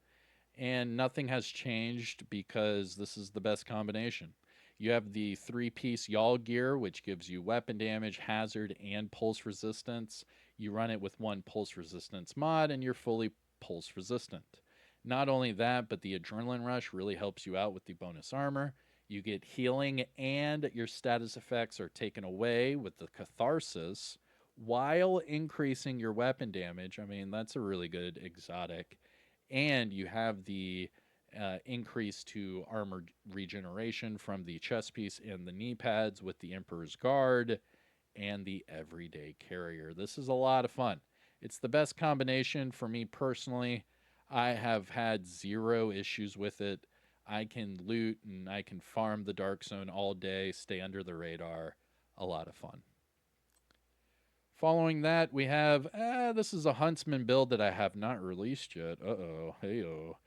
and nothing has changed because this is the best combination. You have the three-piece Yawl gear, which gives you weapon damage, hazard, and pulse resistance. You run it with one pulse resistance mod, and you're fully pulse resistant. Not only that, but the adrenaline rush really helps you out with the bonus armor. You get healing, and your status effects are taken away with the catharsis while increasing your weapon damage. I mean, that's a really good exotic. And you have the increase to armor regeneration from the chest piece and the knee pads with the Emperor's Guard and the Everyday Carrier. This is a lot of fun. It's the best combination for me personally. I have had zero issues with it. I can loot and I can farm the Dark Zone all day, stay under the radar. A lot of fun. Following that, we have this is a Huntsman build that I have not released yet. Hey-oh.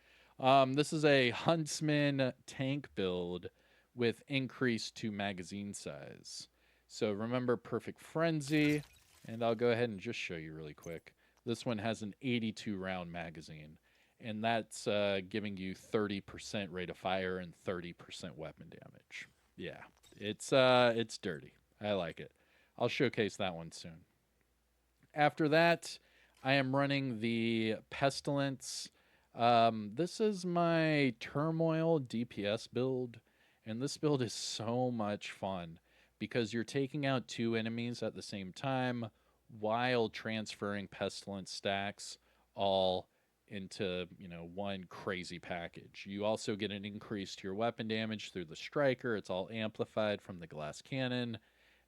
This is a Huntsman tank build with increase to magazine size. So remember Perfect Frenzy, and I'll go ahead and just show you really quick. This one has an 82 round magazine, and that's giving you 30% rate of fire and 30% weapon damage. Yeah, it's dirty. I like it. I'll showcase that one soon. After that, I am running the Pestilence. This is my Turmoil DPS build, and this build is so much fun because you're taking out two enemies at the same time while transferring Pestilence stacks all into, one crazy package. You also get an increase to your weapon damage through the striker. It's all amplified from the glass cannon.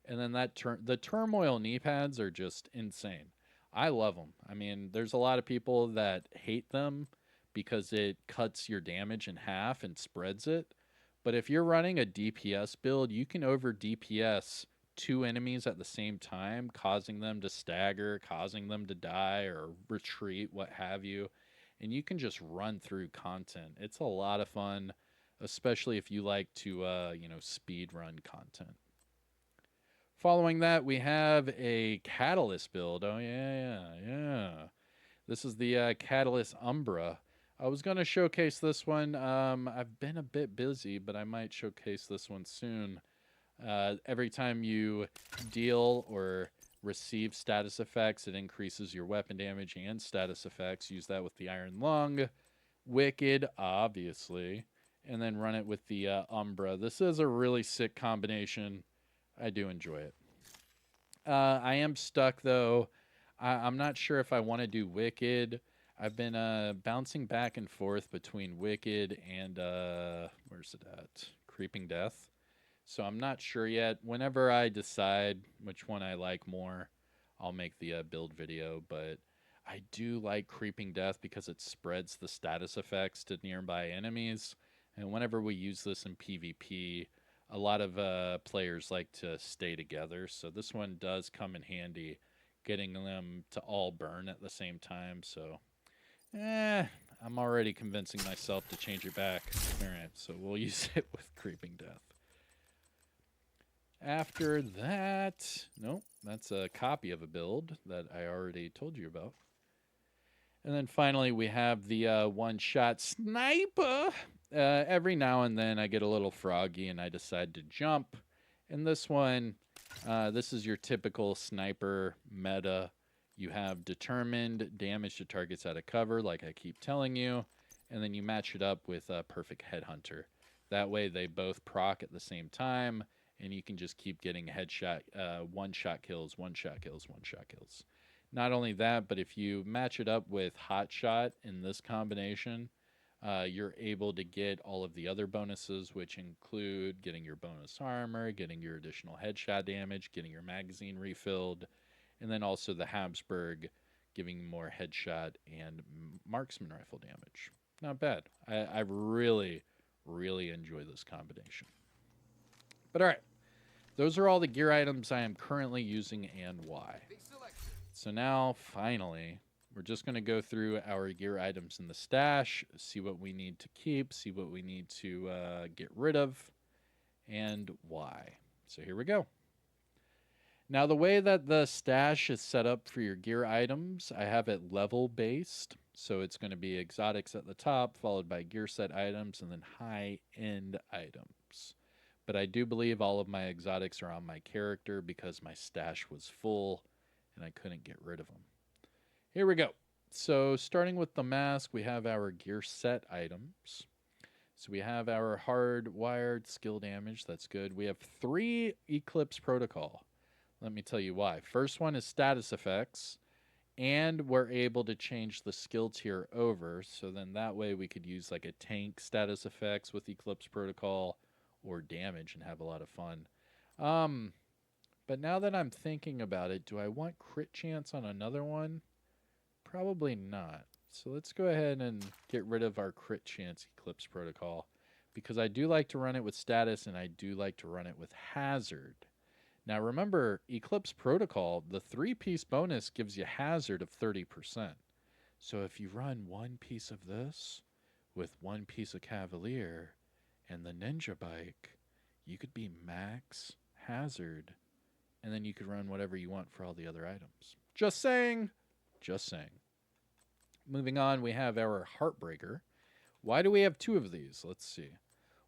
And then the turmoil knee pads are just insane. I love them. I mean, there's a lot of people that hate them because it cuts your damage in half and spreads it. But if you're running a DPS build, you can over DPS two enemies at the same time, causing them to stagger, causing them to die or retreat, what have you. And you can just run through content. It's a lot of fun, especially if you like to, speed run content. Following that, we have a Catalyst build. Oh, yeah. This is the Catalyst Umbra. I was going to showcase this one. I've been a bit busy, but I might showcase this one soon. Every time you deal or receive status effects, it increases your weapon damage and status effects. Use that with the Iron Lung. Wicked, obviously. And then run it with the Umbra. This is a really sick combination. I do enjoy it. I am stuck though. I'm not sure if I want to do Wicked. I've been bouncing back and forth between Wicked and where's it at? Creeping Death. So I'm not sure yet. Whenever I decide which one I like more, I'll make the build video. But I do like Creeping Death because it spreads the status effects to nearby enemies. And whenever we use this in PvP, a lot of players like to stay together. So this one does come in handy, getting them to all burn at the same time. So, I'm already convincing myself to change it back. All right, so we'll use it with Creeping Death. After that, nope, that's a copy of a build that I already told you about. And then finally, we have the one-shot sniper. Every now and then, I get a little froggy and I decide to jump. In this one, this is your typical sniper meta. You have determined damage to targets out of cover, like I keep telling you, and then you match it up with a perfect headhunter. That way, they both proc at the same time, and you can just keep getting headshot, one-shot kills, one-shot kills, one-shot kills. Not only that, but if you match it up with Hot Shot in this combination, you're able to get all of the other bonuses, which include getting your bonus armor, getting your additional headshot damage, getting your magazine refilled, and then also the Habsburg, giving more headshot and marksman rifle damage. Not bad. I really, really enjoy this combination. But all right, those are all the gear items I am currently using and why. So now, finally, we're just going to go through our gear items in the stash, see what we need to keep, see what we need to get rid of, and why. So here we go. Now, the way that the stash is set up for your gear items, I have it level based. So it's going to be exotics at the top, followed by gear set items, and then high-end items. But I do believe all of my exotics are on my character because my stash was full and I couldn't get rid of them. Here we go. So starting with the mask, we have our gear set items. So we have our hardwired skill damage. That's good. We have 3 Eclipse Protocol. Let me tell you why. First one is status effects, and we're able to change the skill tier over. So then that way we could use like a tank status effects with Eclipse Protocol or damage and have a lot of fun. But now that I'm thinking about it, do I want crit chance on another one? Probably not. So let's go ahead and get rid of our crit chance Eclipse Protocol because I do like to run it with status and I do like to run it with hazard. Now remember, Eclipse Protocol, the 3-piece bonus gives you hazard of 30%. So if you run one piece of this with one piece of Cavalier and the Ninja Bike, you could be max hazard and then you could run whatever you want for all the other items. Just saying. Just saying. Moving on, we have our Heartbreaker. Why do we have 2 of these? Let's see.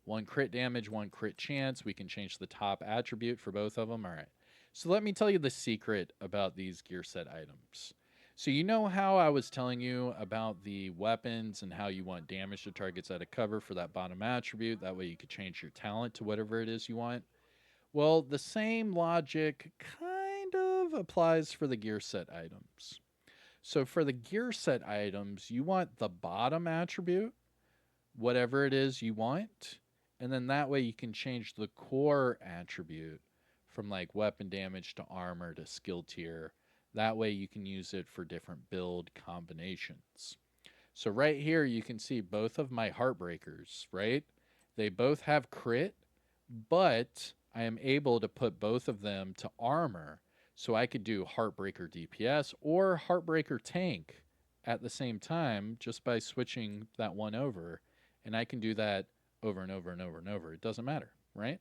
1 crit damage, 1 crit chance. We can change the top attribute for both of them. All right. So let me tell you the secret about these gear set items. So you know how I was telling you about the weapons and how you want damage to targets out of cover for that bottom attribute. That way you could change your talent to whatever it is you want. Well, the same logic kind of applies for the gear set items. So for the gear set items, you want the bottom attribute, whatever it is you want, and then that way you can change the core attribute from like weapon damage to armor to skill tier. That way you can use it for different build combinations. So right here you can see both of my Heartbreakers, right? They both have crit, but I am able to put both of them to armor. So I could do Heartbreaker DPS or Heartbreaker tank at the same time just by switching that one over. And I can do that over and over and over and over. It doesn't matter, right?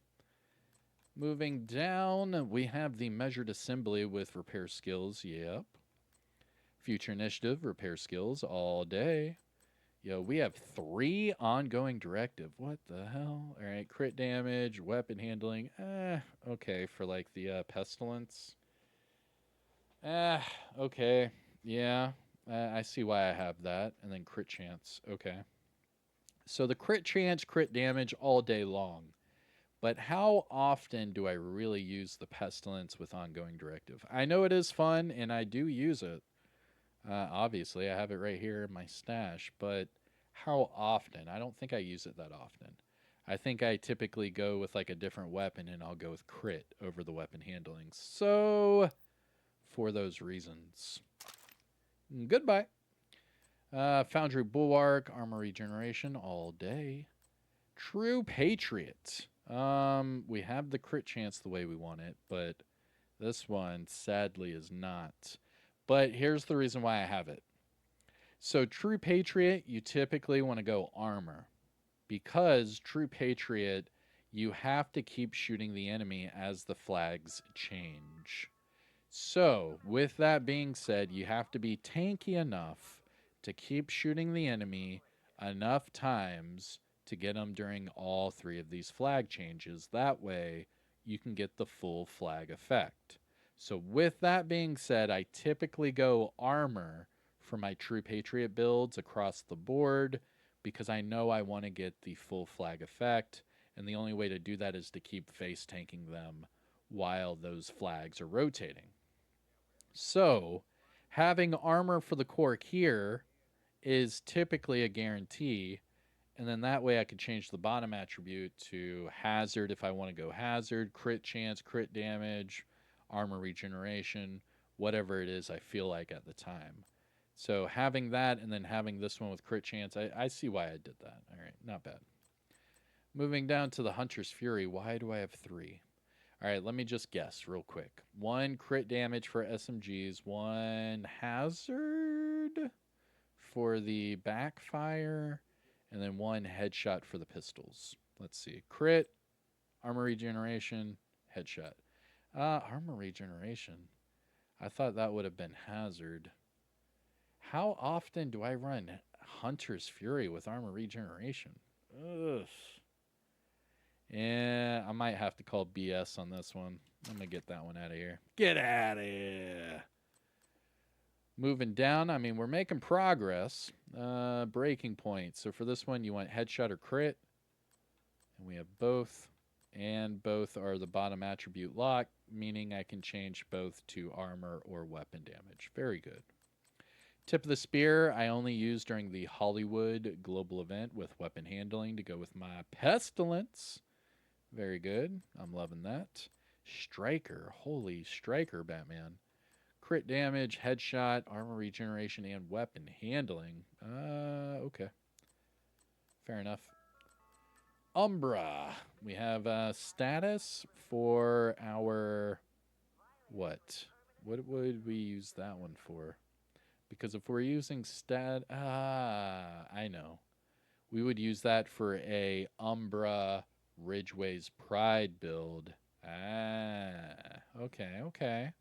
Moving down, we have the measured assembly with repair skills. Yep. Future initiative, repair skills all day. Yo, we have 3 ongoing directive. What the hell? All right, crit damage, weapon handling. Okay, for like the pestilence. Okay. Yeah, I see why I have that. And then crit chance. Okay. So the crit chance, crit damage all day long. But how often do I really use the pestilence with ongoing directive? I know it is fun, and I do use it. Obviously, I have it right here in my stash, but how often? I don't think I use it that often. I think I typically go with like a different weapon, and I'll go with crit over the weapon handling. So, for those reasons, goodbye. Foundry Bulwark, armor regeneration all day. True Patriot. We have the crit chance the way we want it, but this one sadly is not. But here's the reason why I have it. So True Patriot, you typically want to go armor because True Patriot, you have to keep shooting the enemy as the flags change. So, with that being said, you have to be tanky enough to keep shooting the enemy enough times to get them during all 3 of these flag changes. That way, you can get the full flag effect. So, with that being said, I typically go armor for my True Patriot builds across the board because I know I want to get the full flag effect. And the only way to do that is to keep face tanking them while those flags are rotating. So, having armor for the cork here is typically a guarantee. And then that way I could change the bottom attribute to hazard if I want to go hazard, crit chance, crit damage, armor regeneration, whatever it is I feel like at the time. So having that and then having this one with crit chance, I see why I did that. All right, not bad. Moving down to the Hunter's Fury, why do I have 3? All right, let me just guess real quick. 1 crit damage for SMGs, 1 hazard for the backfire, and then 1 headshot for the pistols. Let's see. Crit, armor regeneration, headshot. Armor regeneration. I thought that would have been hazard. How often do I run Hunter's Fury with armor regeneration? Ugh. Yeah, I might have to call BS on this one. I'm going to get that one out of here. Get out of here. Moving down, I mean, we're making progress. Breaking point. So for this one, you want headshot or crit. And we have both. And both are the bottom attribute lock, meaning I can change both to armor or weapon damage. Very good. Tip of the spear, I only use during the Hollywood global event with weapon handling to go with my pestilence. Very good. I'm loving that. Striker. Holy striker, Batman. Crit damage, headshot, armor regeneration, and weapon handling. Okay. Fair enough. Umbra. We have status for our... What? What would we use that one for? Because if we're using I know. We would use that for a Umbra Ridgeway's Pride build. Okay.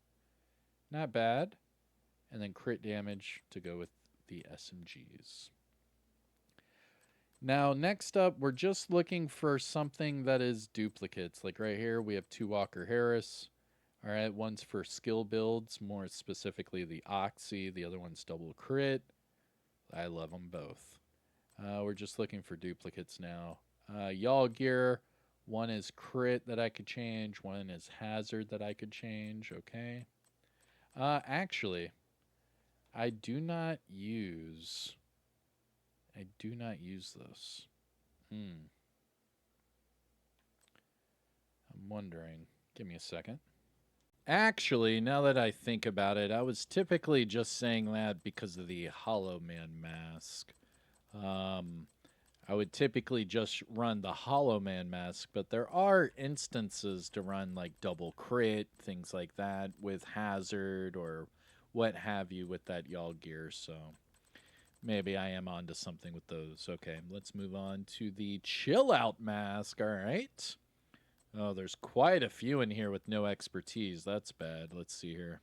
Not bad. And then crit damage to go with the SMGs. Now, next up, we're just looking for something that is duplicates. Like right here, we have 2 Walker Harris. All right, one's for skill builds, more specifically the Oxy. The other one's double crit. I love them both. We're just looking for duplicates now. Y'all gear, one is crit that I could change, one is hazard that I could change. Okay. Actually, I do not use this. I'm wondering. Give me a second. Actually, now that I think about it, I was typically just saying that because of the Hollow Man mask. Um, I would typically just run the Hollow Man mask, but there are instances to run like double crit, things like that, with Hazard or what have you with that y'all gear, so maybe I am onto something with those. Okay, let's move on to the Chill Out mask, alright. Oh, there's quite a few in here with no expertise. That's bad. Let's see here.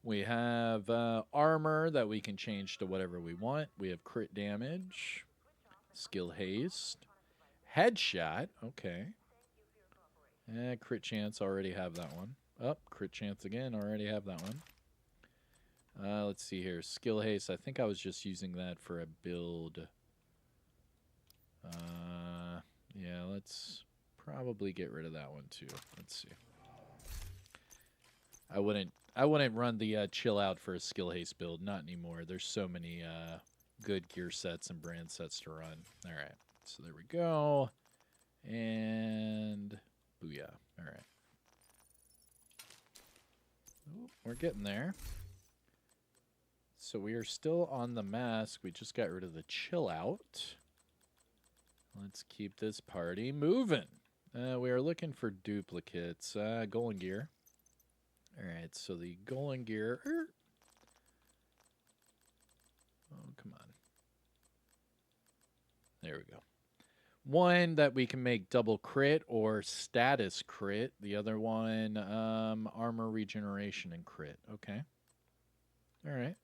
We have armor that we can change to whatever we want. We have crit damage, skill haste, headshot. Okay. Crit chance. Already have that one. Oh, crit chance again. Already have that one. Let's see here. Skill haste. I think I was just using that for a build. Yeah, let's probably get rid of that one too. Let's see. I wouldn't run the chill out for a skill haste build. Not anymore. There's so many good gear sets and brand sets to run. All right. So there we go. And booyah. All right. Ooh, we're getting there. So we are still on the mask. We just got rid of the chill out. Let's keep this party moving. We are looking for duplicates. Golden gear. All right, so the golden gear. Oh, come on. There we go. One that we can make double crit or status crit. The other one, armor regeneration and crit. Okay. All right.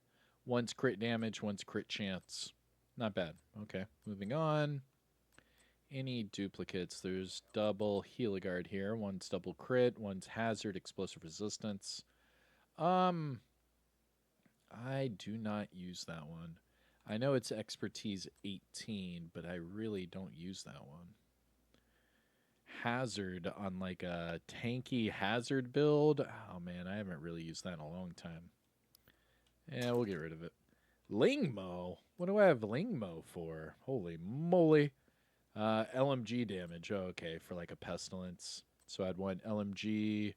One's crit damage, one's crit chance. Not bad. Okay. Moving on. Any duplicates? There's double Heligard here. One's double crit, one's hazard, explosive resistance. I do not use that one. I know it's expertise 18, but I really don't use that one. Hazard on like a tanky hazard build. Oh man, I haven't really used that in a long time. Yeah, we'll get rid of it. Lingmo? What do I have Lingmo for? Holy moly. LMG damage. Oh, okay, for like a pestilence. So I'd want LMG.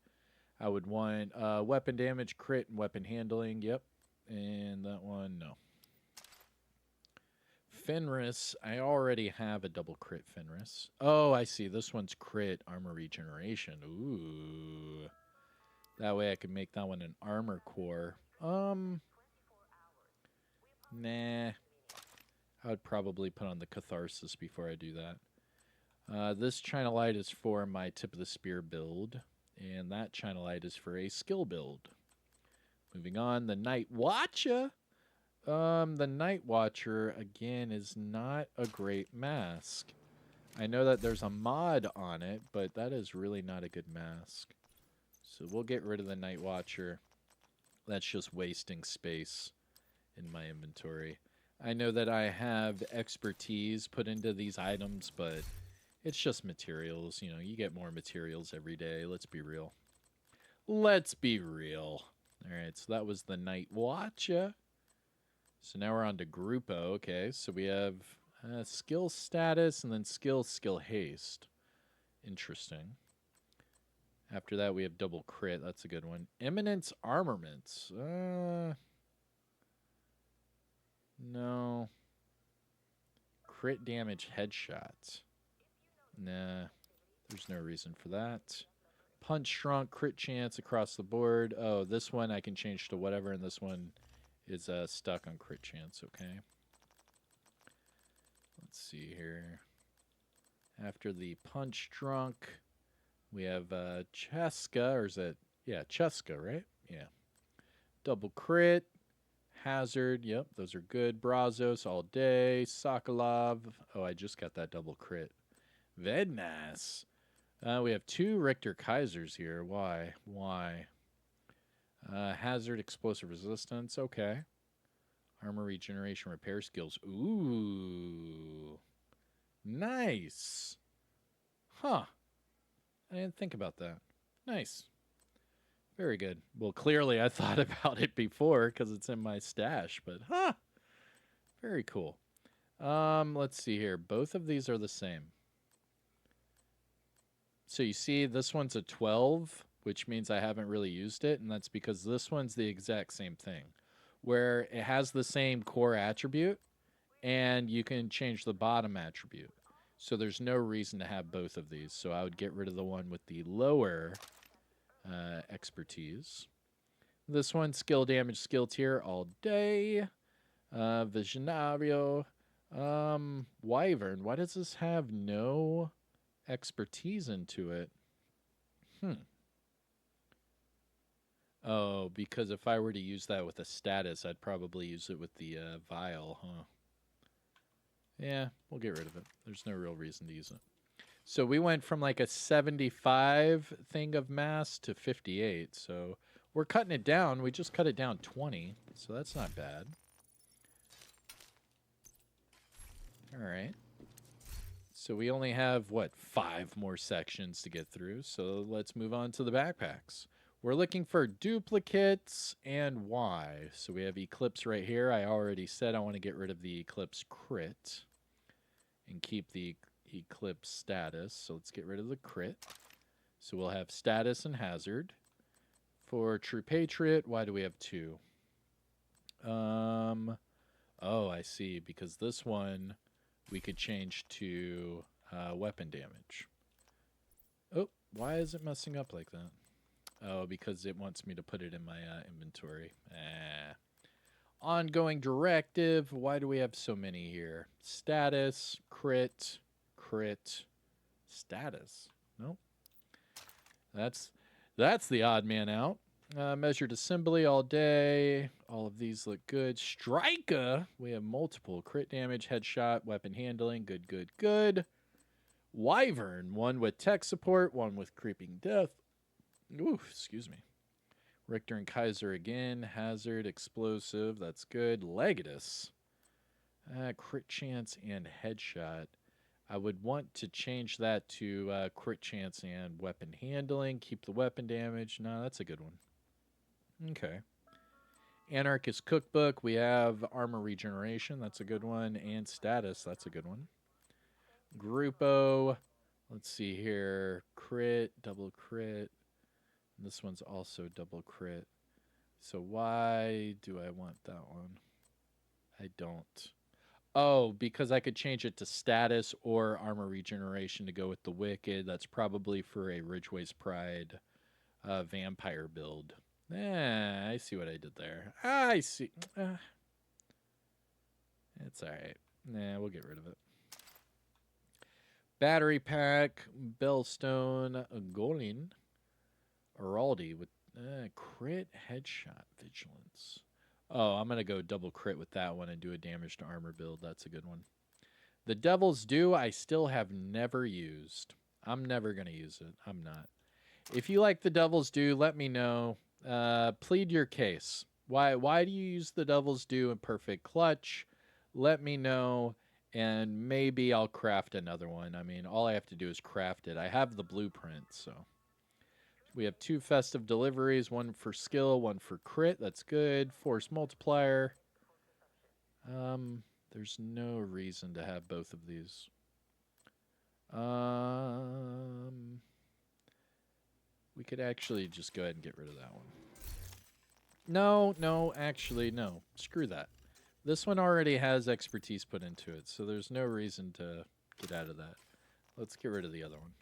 I would want weapon damage, crit, and weapon handling. Yep. And that one, no. Fenris, I already have a double crit Fenris. Oh, I see. This one's crit armor regeneration. Ooh. That way I can make that one an armor core. Nah. I would probably put on the Catharsis before I do that. This China Light is for my Tip of the Spear build. And that China Light is for a skill build. Moving on, the Night Watcher. The Night Watcher, again, is not a great mask. I know that there's a mod on it, but that is really not a good mask. So we'll get rid of the Night Watcher. That's just wasting space in my inventory. I know that I have expertise put into these items, but it's just materials. You know, you get more materials every day. Let's be real. Let's be real. All right, so that was the Night Watcher. So now we're on to Grupo. Okay, so we have skill status and then skill haste. Interesting. After that, we have double crit. That's a good one. Eminence armaments. No. Crit damage headshots. Nah. There's no reason for that. Punch shrunk, crit chance across the board. Oh, this one I can change to whatever, and this one is stuck on crit chance. Okay. Let's see here. After the punch drunk, we have Cheska, or is it? Yeah, Cheska, right? Yeah. Double crit, hazard. Yep, those are good. Brazos all day. Sokolov. Oh, I just got that double crit. Vednas. We have two Richter Kaisers here. Why? Hazard, explosive resistance. Okay. Armor regeneration, repair skills. Ooh. Nice. Huh. I didn't think about that. Nice. Very good. Well, clearly I thought about it before because it's in my stash, but very cool. Let's see here. Both of these are the same. So you see this one's a 12 which means I haven't really used it, and that's because this one's the exact same thing, where it has the same core attribute, and you can change the bottom attribute. So there's no reason to have both of these. So I would get rid of the one with the lower expertise. This one, skill damage, skill tier all day. Visionario. Wyvern. Why does this have no expertise into it? Oh, because if I were to use that with a status, I'd probably use it with the vial, huh? Yeah, we'll get rid of it. There's no real reason to use it. So we went from like a 75 thing of mass to 58. So we're cutting it down. We just cut it down 20. So that's not bad. All right. So we only have, what, 5 more sections to get through. So let's move on to the backpacks. We're looking for duplicates and why. So we have Eclipse right here. I already said I want to get rid of the Eclipse crit and keep the Eclipse status. So let's get rid of the crit. So we'll have status and hazard. For True Patriot, why do we have 2? Oh, I see. Because this one we could change to weapon damage. Oh, why is it messing up like that? Oh, because it wants me to put it in my inventory. Ongoing directive. Why do we have so many here? Status, crit, crit, status. Nope. That's the odd man out. Measured assembly all day. All of these look good. Striker. We have multiple crit damage, headshot, weapon handling. Good, good, good. Wyvern. One with tech support, one with creeping death. Ooh, excuse me. Richter and Kaiser again. Hazard, explosive. That's good. Legatus. Crit chance and headshot. I would want to change that to crit chance and weapon handling. Keep the weapon damage. No, that's a good one. Okay. Anarchist Cookbook. We have armor regeneration. That's a good one. And status. That's a good one. Grupo. Let's see here. Crit, double crit. This one's also double crit. So why do I want that one? I don't. Oh, because I could change it to status or armor regeneration to go with the Wicked. That's probably for a Ridgeway's Pride vampire build. I see what I did there. I see. It's all right. Nah, we'll get rid of it. Battery pack, Bellstone, Golin, Araldi with crit headshot vigilance. Oh, I'm going to go double crit with that one and do a damage to armor build. That's a good one. The Devil's Due, I still have never used. I'm never going to use it. I'm not. If you like the Devil's Due, let me know. Plead your case. Why do you use the Devil's Due in Perfect Clutch? Let me know, and maybe I'll craft another one. I mean, all I have to do is craft it. I have the blueprint, so. We have 2 festive deliveries, one for skill, one for crit. That's good. Force multiplier. There's no reason to have both of these. We could actually just go ahead and get rid of that one. No, actually, no. Screw that. This one already has expertise put into it, so there's no reason to get out of that. Let's get rid of the other one.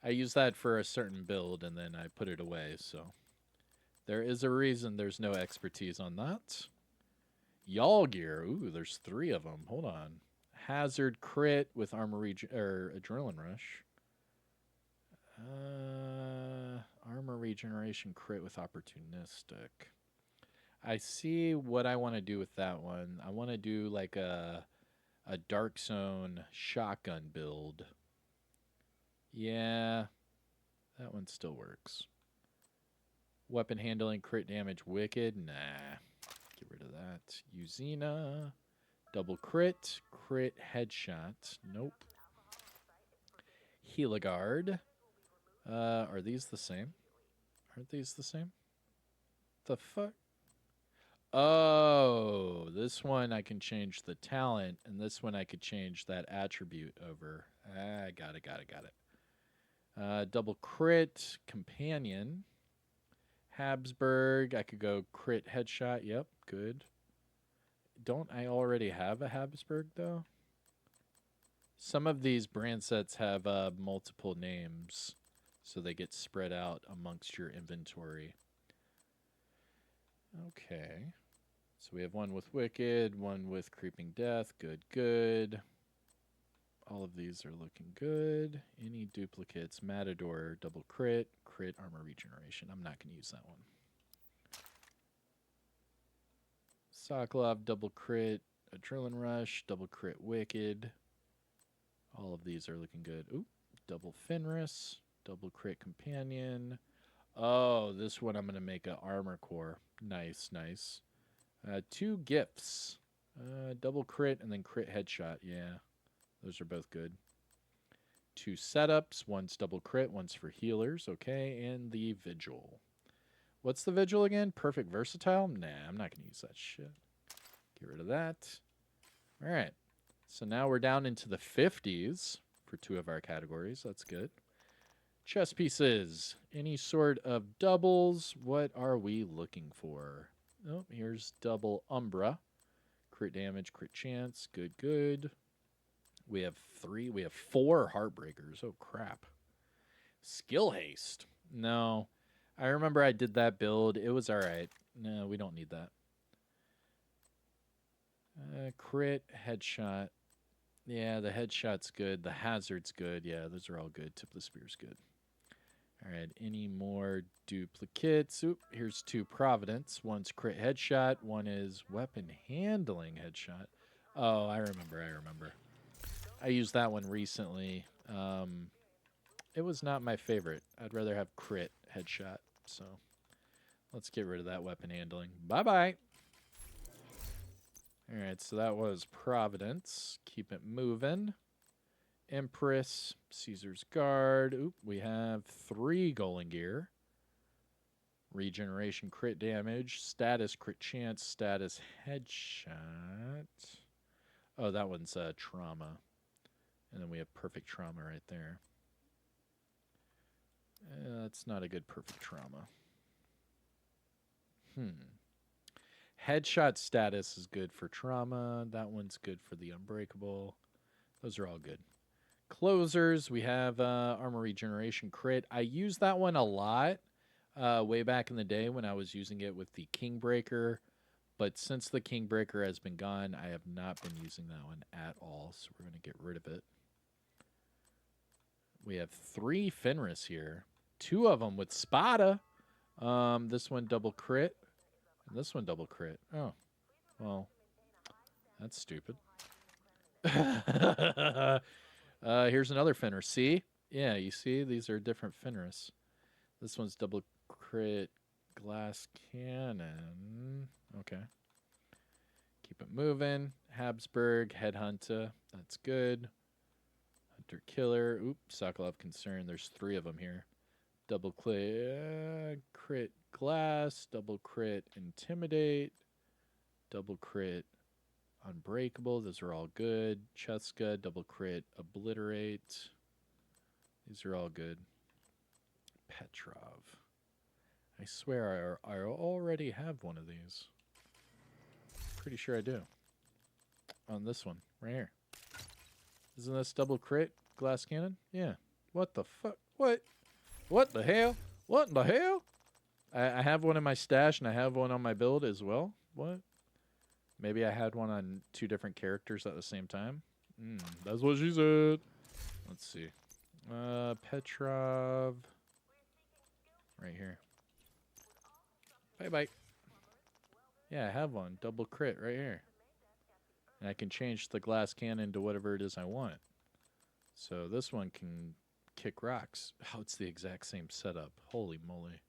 I use that for a certain build, and then I put it away, so. There is a reason there's no expertise on that. Y'all gear. Ooh, there's 3 of them. Hold on. Hazard crit with armor or adrenaline rush. Armor regeneration crit with opportunistic. I see what I want to do with that one. I want to do like a Dark Zone shotgun build. Yeah, that one still works. Weapon handling, crit damage, wicked. Nah, get rid of that. Uzina, double crit, crit headshot. Nope. Heligard. Are these the same? Aren't these the same? The fuck? Oh, this one I can change the talent, and this one I could change that attribute over. Got it. Double crit, companion. Habsburg, I could go crit headshot. Yep, good. Don't I already have a Habsburg, though? Some of these brand sets have multiple names, so they get spread out amongst your inventory. Okay. So we have one with Wicked, one with Creeping Death. Good, good. All of these are looking good. Any duplicates? Matador, double crit, crit armor regeneration. I'm not going to use that one. Sokolov, double crit, Adrenaline Rush, double crit Wicked. All of these are looking good. Ooh, double Fenris, double crit Companion. Oh, this one I'm going to make an armor core. Nice, nice. 2 gifts. Double crit and then crit headshot. Yeah, those are both good. 2 setups. One's double crit, one's for healers. Okay, and the Vigil. What's the Vigil again? Perfect Versatile? Nah, I'm not going to use that shit. Get rid of that. All right. So now we're down into the 50s for 2 of our categories. That's good. Chess pieces. Any sort of doubles. What are we looking for? Oh, here's double Umbra. Crit damage, crit chance. Good, good. We have 3. We have 4 Heartbreakers. Oh, crap. Skill haste. No. I remember I did that build. It was all right. No, we don't need that. Crit, headshot. Yeah, the headshot's good. The hazard's good. Yeah, those are all good. Tip of the spear's good. All right, any more duplicates? Oop, here's 2 Providence. One's crit headshot. One is weapon handling headshot. Oh, I remember. I used that one recently. It was not my favorite. I'd rather have crit headshot. So let's get rid of that weapon handling. Bye-bye. All right, so that was Providence. Keep it moving. Empress, Caesar's Guard. Oop, we have 3 Golden Gear. Regeneration, crit damage, status, crit chance, status, headshot. Oh, that one's trauma. And then we have perfect trauma right there. That's not a good perfect trauma. Headshot status is good for trauma. That one's good for the unbreakable. Those are all good. Closers, we have armor regeneration crit. I use that one a lot way back in the day when I was using it with the Kingbreaker. But since the Kingbreaker has been gone, I have not been using that one at all. So we're going to get rid of it. We have 3 Fenris here. 2 of them with Spada. This one double crit. And this one double crit. Oh, well, that's stupid. Here's another Fenris. See? Yeah, you see? These are different Fenris. This one's double crit glass cannon. Okay. Keep it moving. Habsburg, Headhunter. That's good. Hunter Killer. Oop, Sokolov Concern. There's 3 of them here. Double crit glass. Double crit intimidate. Double crit unbreakable. Those are all good. Cheska. Double crit obliterate. These are all good. Petrov. I swear I already have one of these. Pretty sure I do. On this one, right here. Isn't this double crit glass cannon? Yeah. What the fuck? What? What the hell? What in the hell? I have one in my stash and I have one on my build as well. What? Maybe I had one on 2 different characters at the same time. That's what she said. Let's see. Petrov. Right here. Bye-bye. Yeah, I have one. Double crit right here. And I can change the glass cannon to whatever it is I want. So this one can kick rocks. Oh, it's the exact same setup. Holy moly.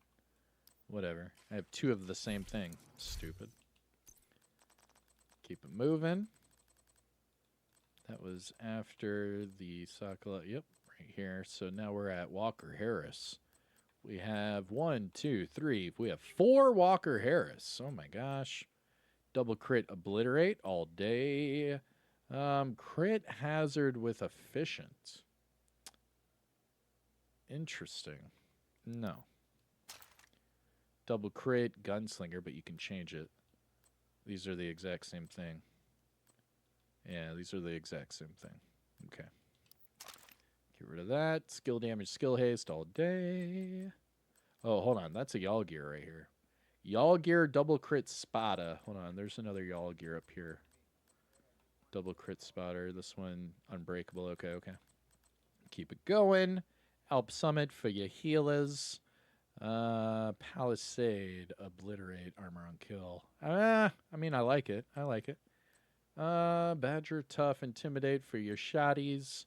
Whatever. I have 2 of the same thing. Stupid. Keep it moving. That was after the Sokolov. Yep, right here. So now we're at Walker Harris. We have 1, 2, 3. We have 4 Walker Harris. Oh my gosh. Double crit obliterate all day. Crit hazard with efficient. Interesting. No. Double crit, gunslinger, but you can change it. These are the exact same thing. Yeah, these are the exact same thing. Okay. Get rid of that. Skill damage, skill haste all day. Oh, hold on. That's a Y'all gear right here. Y'all gear, double crit spada. Hold on. There's another Y'all gear up here. Double crit spotter. This one, unbreakable. Okay, okay. Keep it going. Alp Summit for your healers. Palisade, obliterate, armor on kill. I mean, I like it. I like it. Badger, tough, intimidate for your shotties.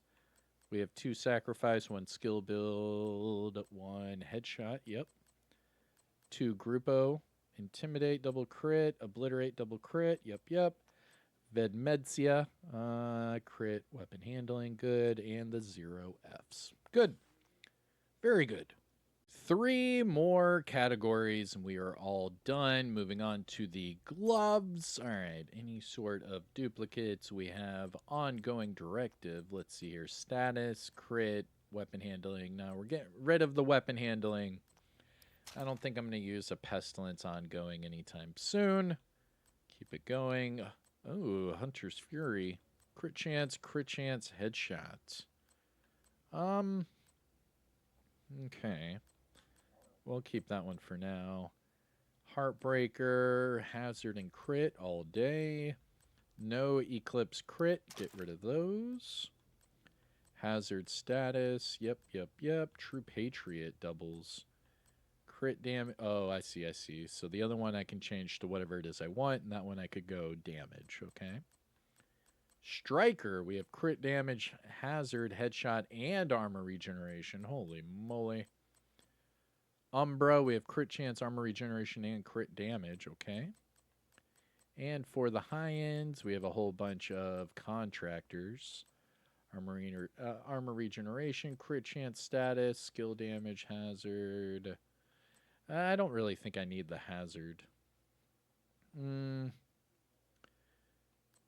We have 2 sacrifice, 1 skill build, 1 headshot. Yep. 2 Grupo. Intimidate, double crit. Obliterate, double crit. Yep, yep. Vedmedsia. Crit, weapon handling. Good. And the 0 Fs. Good. Very good. 3 more categories, and we are all done. Moving on to the gloves. All right. Any sort of duplicates. We have ongoing directive. Let's see here. Status, crit, weapon handling. No, we're getting rid of the weapon handling. I don't think I'm going to use a pestilence ongoing anytime soon. Keep it going. Oh, Hunter's Fury. Crit chance, headshot. Okay. We'll keep that one for now. Heartbreaker, hazard, and crit all day. No eclipse crit. Get rid of those. Hazard status. Yep, yep, yep. True Patriot doubles. Crit damage. Oh, I see, I see. So the other one I can change to whatever it is I want, and that one I could go damage, okay? Striker, we have crit damage, hazard, headshot, and armor regeneration. Holy moly. Umbra, we have crit chance, armor regeneration, and crit damage, okay? And for the high ends, we have a whole bunch of contractors. Armor regeneration, crit chance status, skill damage, hazard. I don't really think I need the hazard. We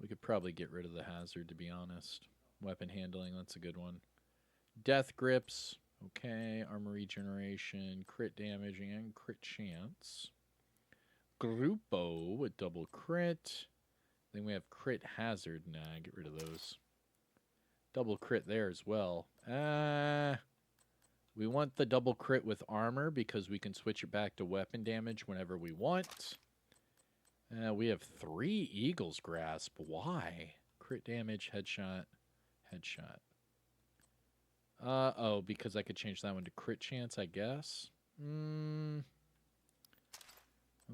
could probably get rid of the hazard, to be honest. Weapon handling, that's a good one. Death grips, okay. Armor regeneration, crit damage, and crit chance. Grupo with double crit. Then we have crit hazard. Nah, get rid of those. Double crit there as well. We want the double crit with armor because we can switch it back to weapon damage whenever we want. We have 3 Eagle's Grasp. Why? Crit damage, headshot, headshot. Oh, because I could change that one to crit chance, I guess.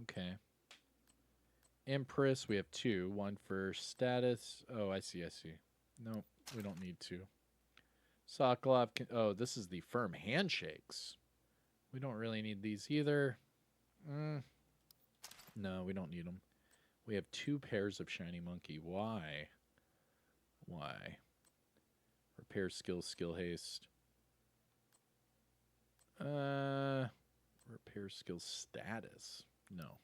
Okay. Empress, we have 2. 1 for status. Oh, I see, I see. Nope, we don't need to. Sokolov can... Oh, this is the firm handshakes. We don't really need these either. No, we don't need them. We have 2 pairs of shiny monkey. Why? Why? Repair skill, skill haste. Repair skill status. No.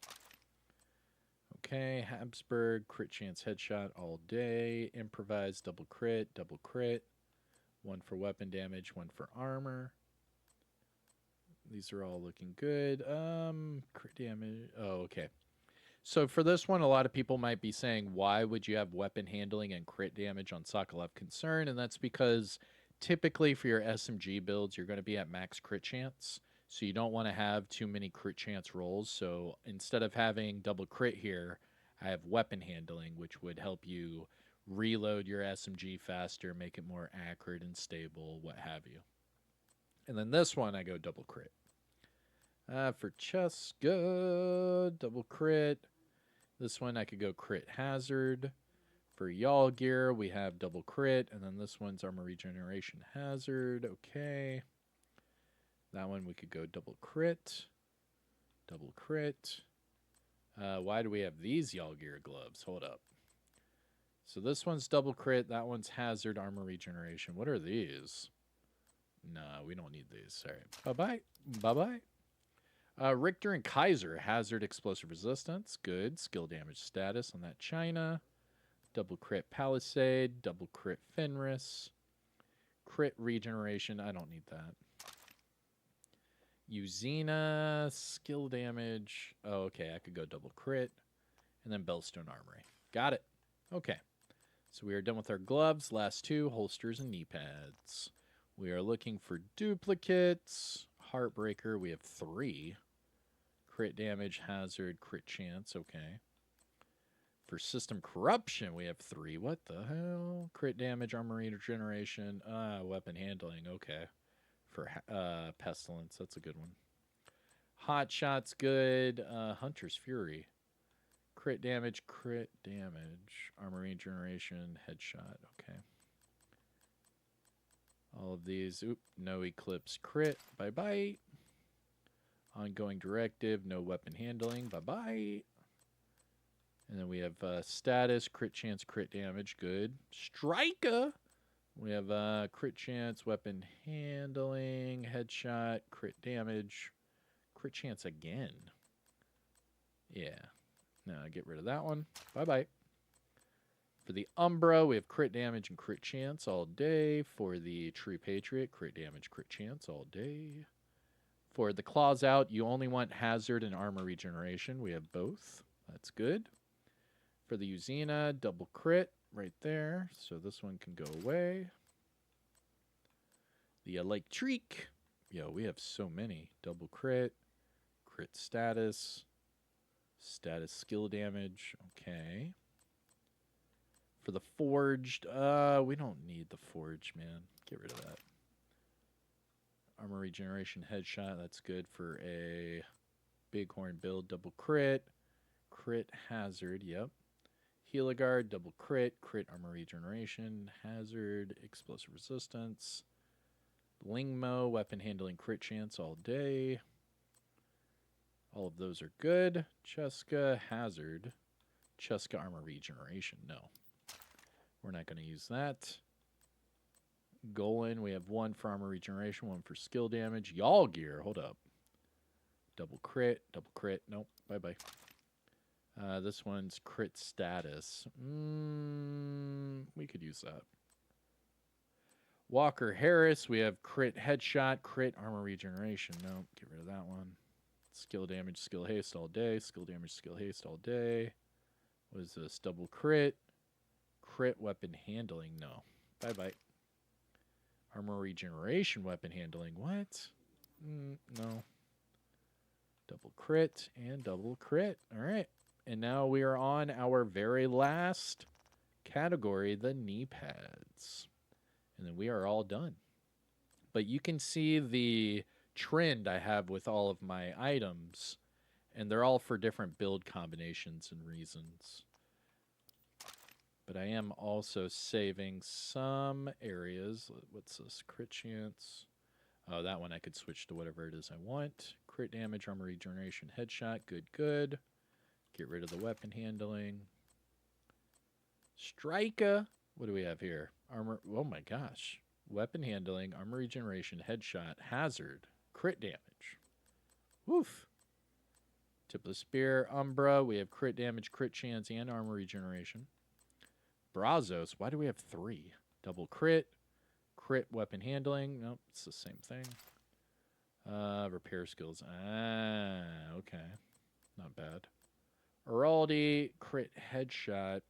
Okay, Habsburg, crit chance headshot all day. Improvise, double crit, double crit. 1 for weapon damage, 1 for armor. These are all looking good. Crit damage. Oh, okay. So for this one, a lot of people might be saying, why would you have weapon handling and crit damage on Sokolov Concern? And that's because typically for your SMG builds, you're going to be at max crit chance. So you don't want to have too many crit chance rolls. So instead of having double crit here, I have weapon handling, which would help you reload your SMG faster, make it more accurate and stable, what have you. And then this one, I go double crit. For Cheska, double crit. This one, I could go crit hazard. For Y'all gear, we have double crit. And then this one's armor regeneration hazard. Okay. That one, we could go double crit. Double crit. Why do we have these Y'all gear gloves? Hold up. So this one's double crit. That one's hazard, armor regeneration. What are these? Nah, we don't need these. Sorry. Bye-bye. Bye-bye. Richter and Kaiser, hazard, explosive resistance. Good. Skill damage status on that China. Double crit Palisade. Double crit Fenris. Crit regeneration. I don't need that. Uzina, skill damage. Oh, okay, I could go double crit. And then Bellstone Armory. Got it. Okay. So we are done with our gloves. Last two, holsters and knee pads. We are looking for duplicates. Heartbreaker, we have 3. Crit damage, hazard, crit chance. Okay. For system corruption, we have 3. What the hell? Crit damage, armor regeneration, weapon handling. Okay. For pestilence, that's a good one. Hot shot's good. Hunter's fury. Crit damage, armor regeneration, headshot. Okay. All of these. Oop, no eclipse crit. Bye-bye. Ongoing directive, no weapon handling. Bye-bye. And then we have status, crit chance, crit damage. Good. Striker. We have crit chance, weapon handling, headshot, crit damage. Crit chance again. Yeah. No, get rid of that one. Bye-bye. For the Umbra, we have crit damage and crit chance all day. For the True Patriot, crit damage, crit chance all day. For the Claws Out, you only want hazard and armor regeneration. We have both. That's good. For the Uzina, double crit right there. So this one can go away. The Electric. Yo, we have so many. Double crit. Crit status. Status skill damage. Okay. For the Forged, we don't need the Forged, man. Get rid of that. Armor regeneration headshot. That's good for a Bighorn build. Double crit. Crit hazard. Yep. Heligard. Double crit. Crit armor regeneration. Hazard. Explosive resistance. Lingmo. Weapon handling crit chance all day. All of those are good. Cheska. Hazard. Cheska armor regeneration. No. We're not going to use that. Golan, we have 1 for armor regeneration, 1 for skill damage. Y'all gear, hold up. Double crit. Nope, bye-bye. This one's crit status. We could use that. Walker Harris, we have crit headshot, crit armor regeneration. Nope, get rid of that one. Skill damage, skill haste all day. Skill damage, skill haste all day. What is this? Double crit. Crit weapon handling. No. Bye-bye. Armor regeneration, weapon handling. What? No. Double crit and double crit. All right. And now we are on our very last category, the knee pads. And then we are all done. But you can see the trend I have with all of my items. And they're all for different build combinations and reasons. But I am also saving some areas. What's this? Crit chance. Oh, that one I could switch to whatever it is I want. Crit damage, armor regeneration, headshot. Good, good. Get rid of the weapon handling. Striker. What do we have here? Armor. Oh my gosh. Weapon handling, armor regeneration, headshot, hazard, crit damage. Woof. Tip of the spear. Umbra. We have crit damage, crit chance, and armor regeneration. Brazos, why do we have 3? Double crit, crit weapon handling. Nope, it's the same thing. Repair skills. Okay. Not bad. Araldi, crit headshot.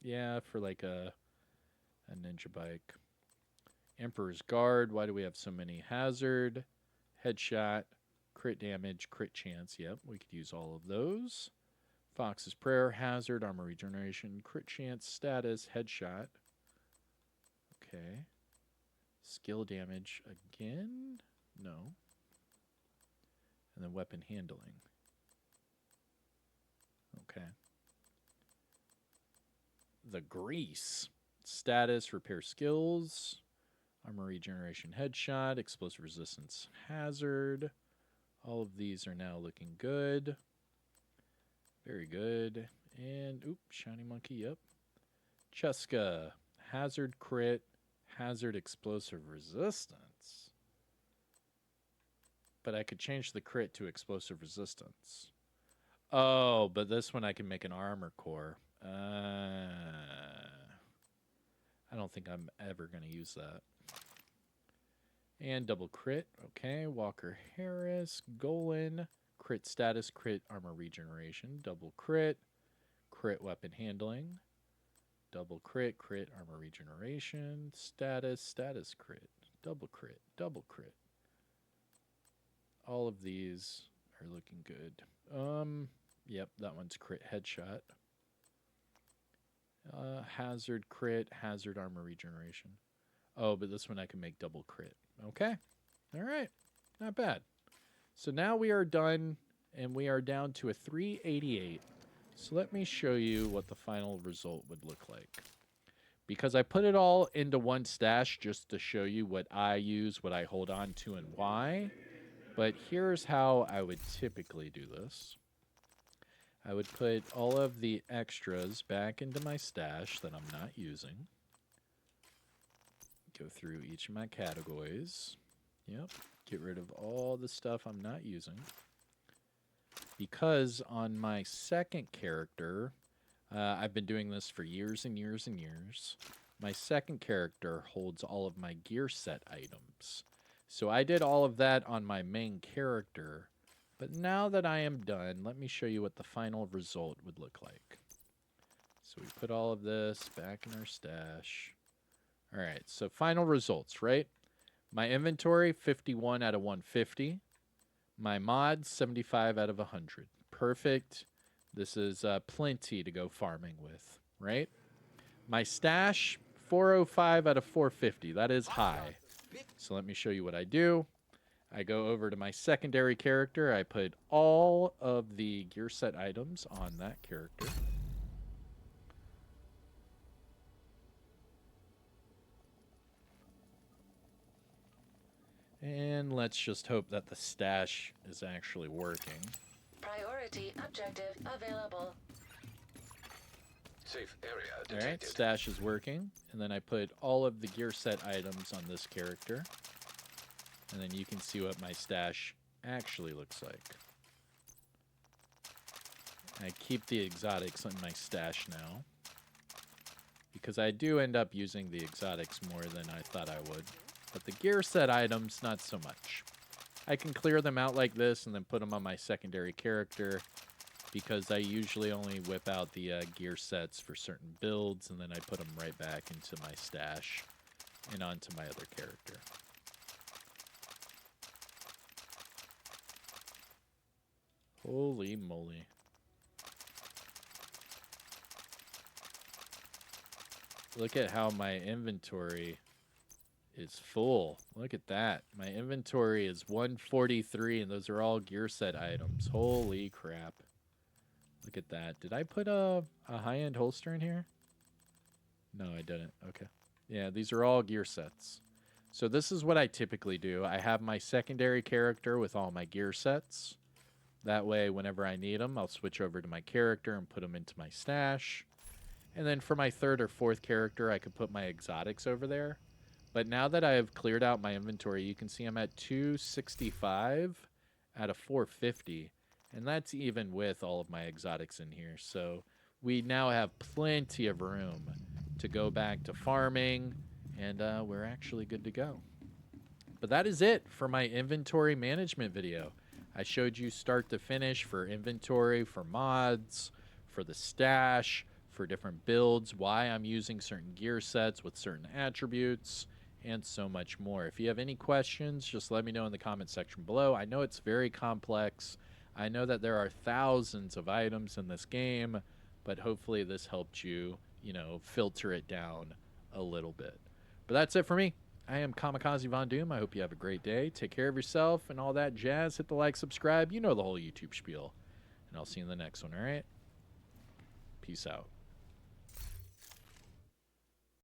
Yeah, for like a ninja bike. Emperor's Guard, why do we have so many? Hazard, headshot, crit damage, crit chance. Yep, we could use all of those. Fox's Prayer, hazard, armor regeneration, crit chance, status, headshot. Okay. Skill damage again? No. And then weapon handling. Okay. The Grease. Status, repair skills, armor regeneration, headshot, explosive resistance, hazard. All of these are now looking good. Very good. And, shiny monkey, yep. Cheska, hazard crit, hazard explosive resistance. But I could change the crit to explosive resistance. Oh, but this one I can make an armor core. I don't think I'm ever going to use that. And double crit. Okay, Walker Harris, Golan, crit status, crit armor regeneration, double crit, crit weapon handling, double crit, crit armor regeneration, status, status crit, double crit, double crit. All of these are looking good. Yep, that one's crit headshot. Hazard crit, hazard armor regeneration. Oh, but this one I can make double crit. Okay. All right. Not bad. So now we are done, and we are down to a 388. So let me show you what the final result would look like. Because I put it all into one stash just to show you what I use, what I hold on to, and why. But here's how I would typically do this. I would put all of the extras back into my stash that I'm not using. Go through each of my categories. Yep. Get rid of all the stuff I'm not using. Because on my second character, I've been doing this for years and years and years. My second character holds all of my gear set items. So I did all of that on my main character. But now that I am done, let me show you what the final result would look like. So we put all of this back in our stash. All right, so final results, right? My inventory, 51 out of 150. My mods, 75 out of 100. Perfect. This is plenty to go farming with, right? My stash, 405 out of 450. That is high. So let me show you what I do. I go over to my secondary character. I put all of the gear set items on that character. And let's just hope that the stash is actually working. Priority objective available. Safe area detected. All right, stash is working. And then I put all of the gear set items on this character. And then you can see what my stash actually looks like. I keep the exotics in my stash now, because I do end up using the exotics more than I thought I would. But the gear set items, not so much. I can clear them out like this and then put them on my secondary character, because I usually only whip out the gear sets for certain builds, and then I put them right back into my stash and onto my other character. Holy moly. Look at how my inventory is full. Look at that. My inventory is 143, and those are all gear set items. Holy crap. Look at that. Did I put a high-end holster in here? No, I didn't. Okay. Yeah, these are all gear sets. So this is what I typically do. I have my secondary character with all my gear sets. That way, whenever I need them, I'll switch over to my character and put them into my stash. And then for my third or fourth character, I could put my exotics over there. But now that I've cleared out my inventory, you can see I'm at 265 out of 450. And that's even with all of my exotics in here. So we now have plenty of room to go back to farming. And we're actually good to go. But that is it for my inventory management video. I showed you start to finish for inventory, for mods, for the stash, for different builds, why I'm using certain gear sets with certain attributes, and so much more. If you have any questions, just let me know in the comment section below. I know it's very complex. I know that there are thousands of items in this game, but hopefully this helped you, filter it down a little bit. But that's it for me. I am Kamikazevondoom. I hope you have a great day. Take care of yourself and all that jazz. Hit the like, subscribe. You know the whole YouTube spiel. And I'll see you in the next one, all right? Peace out.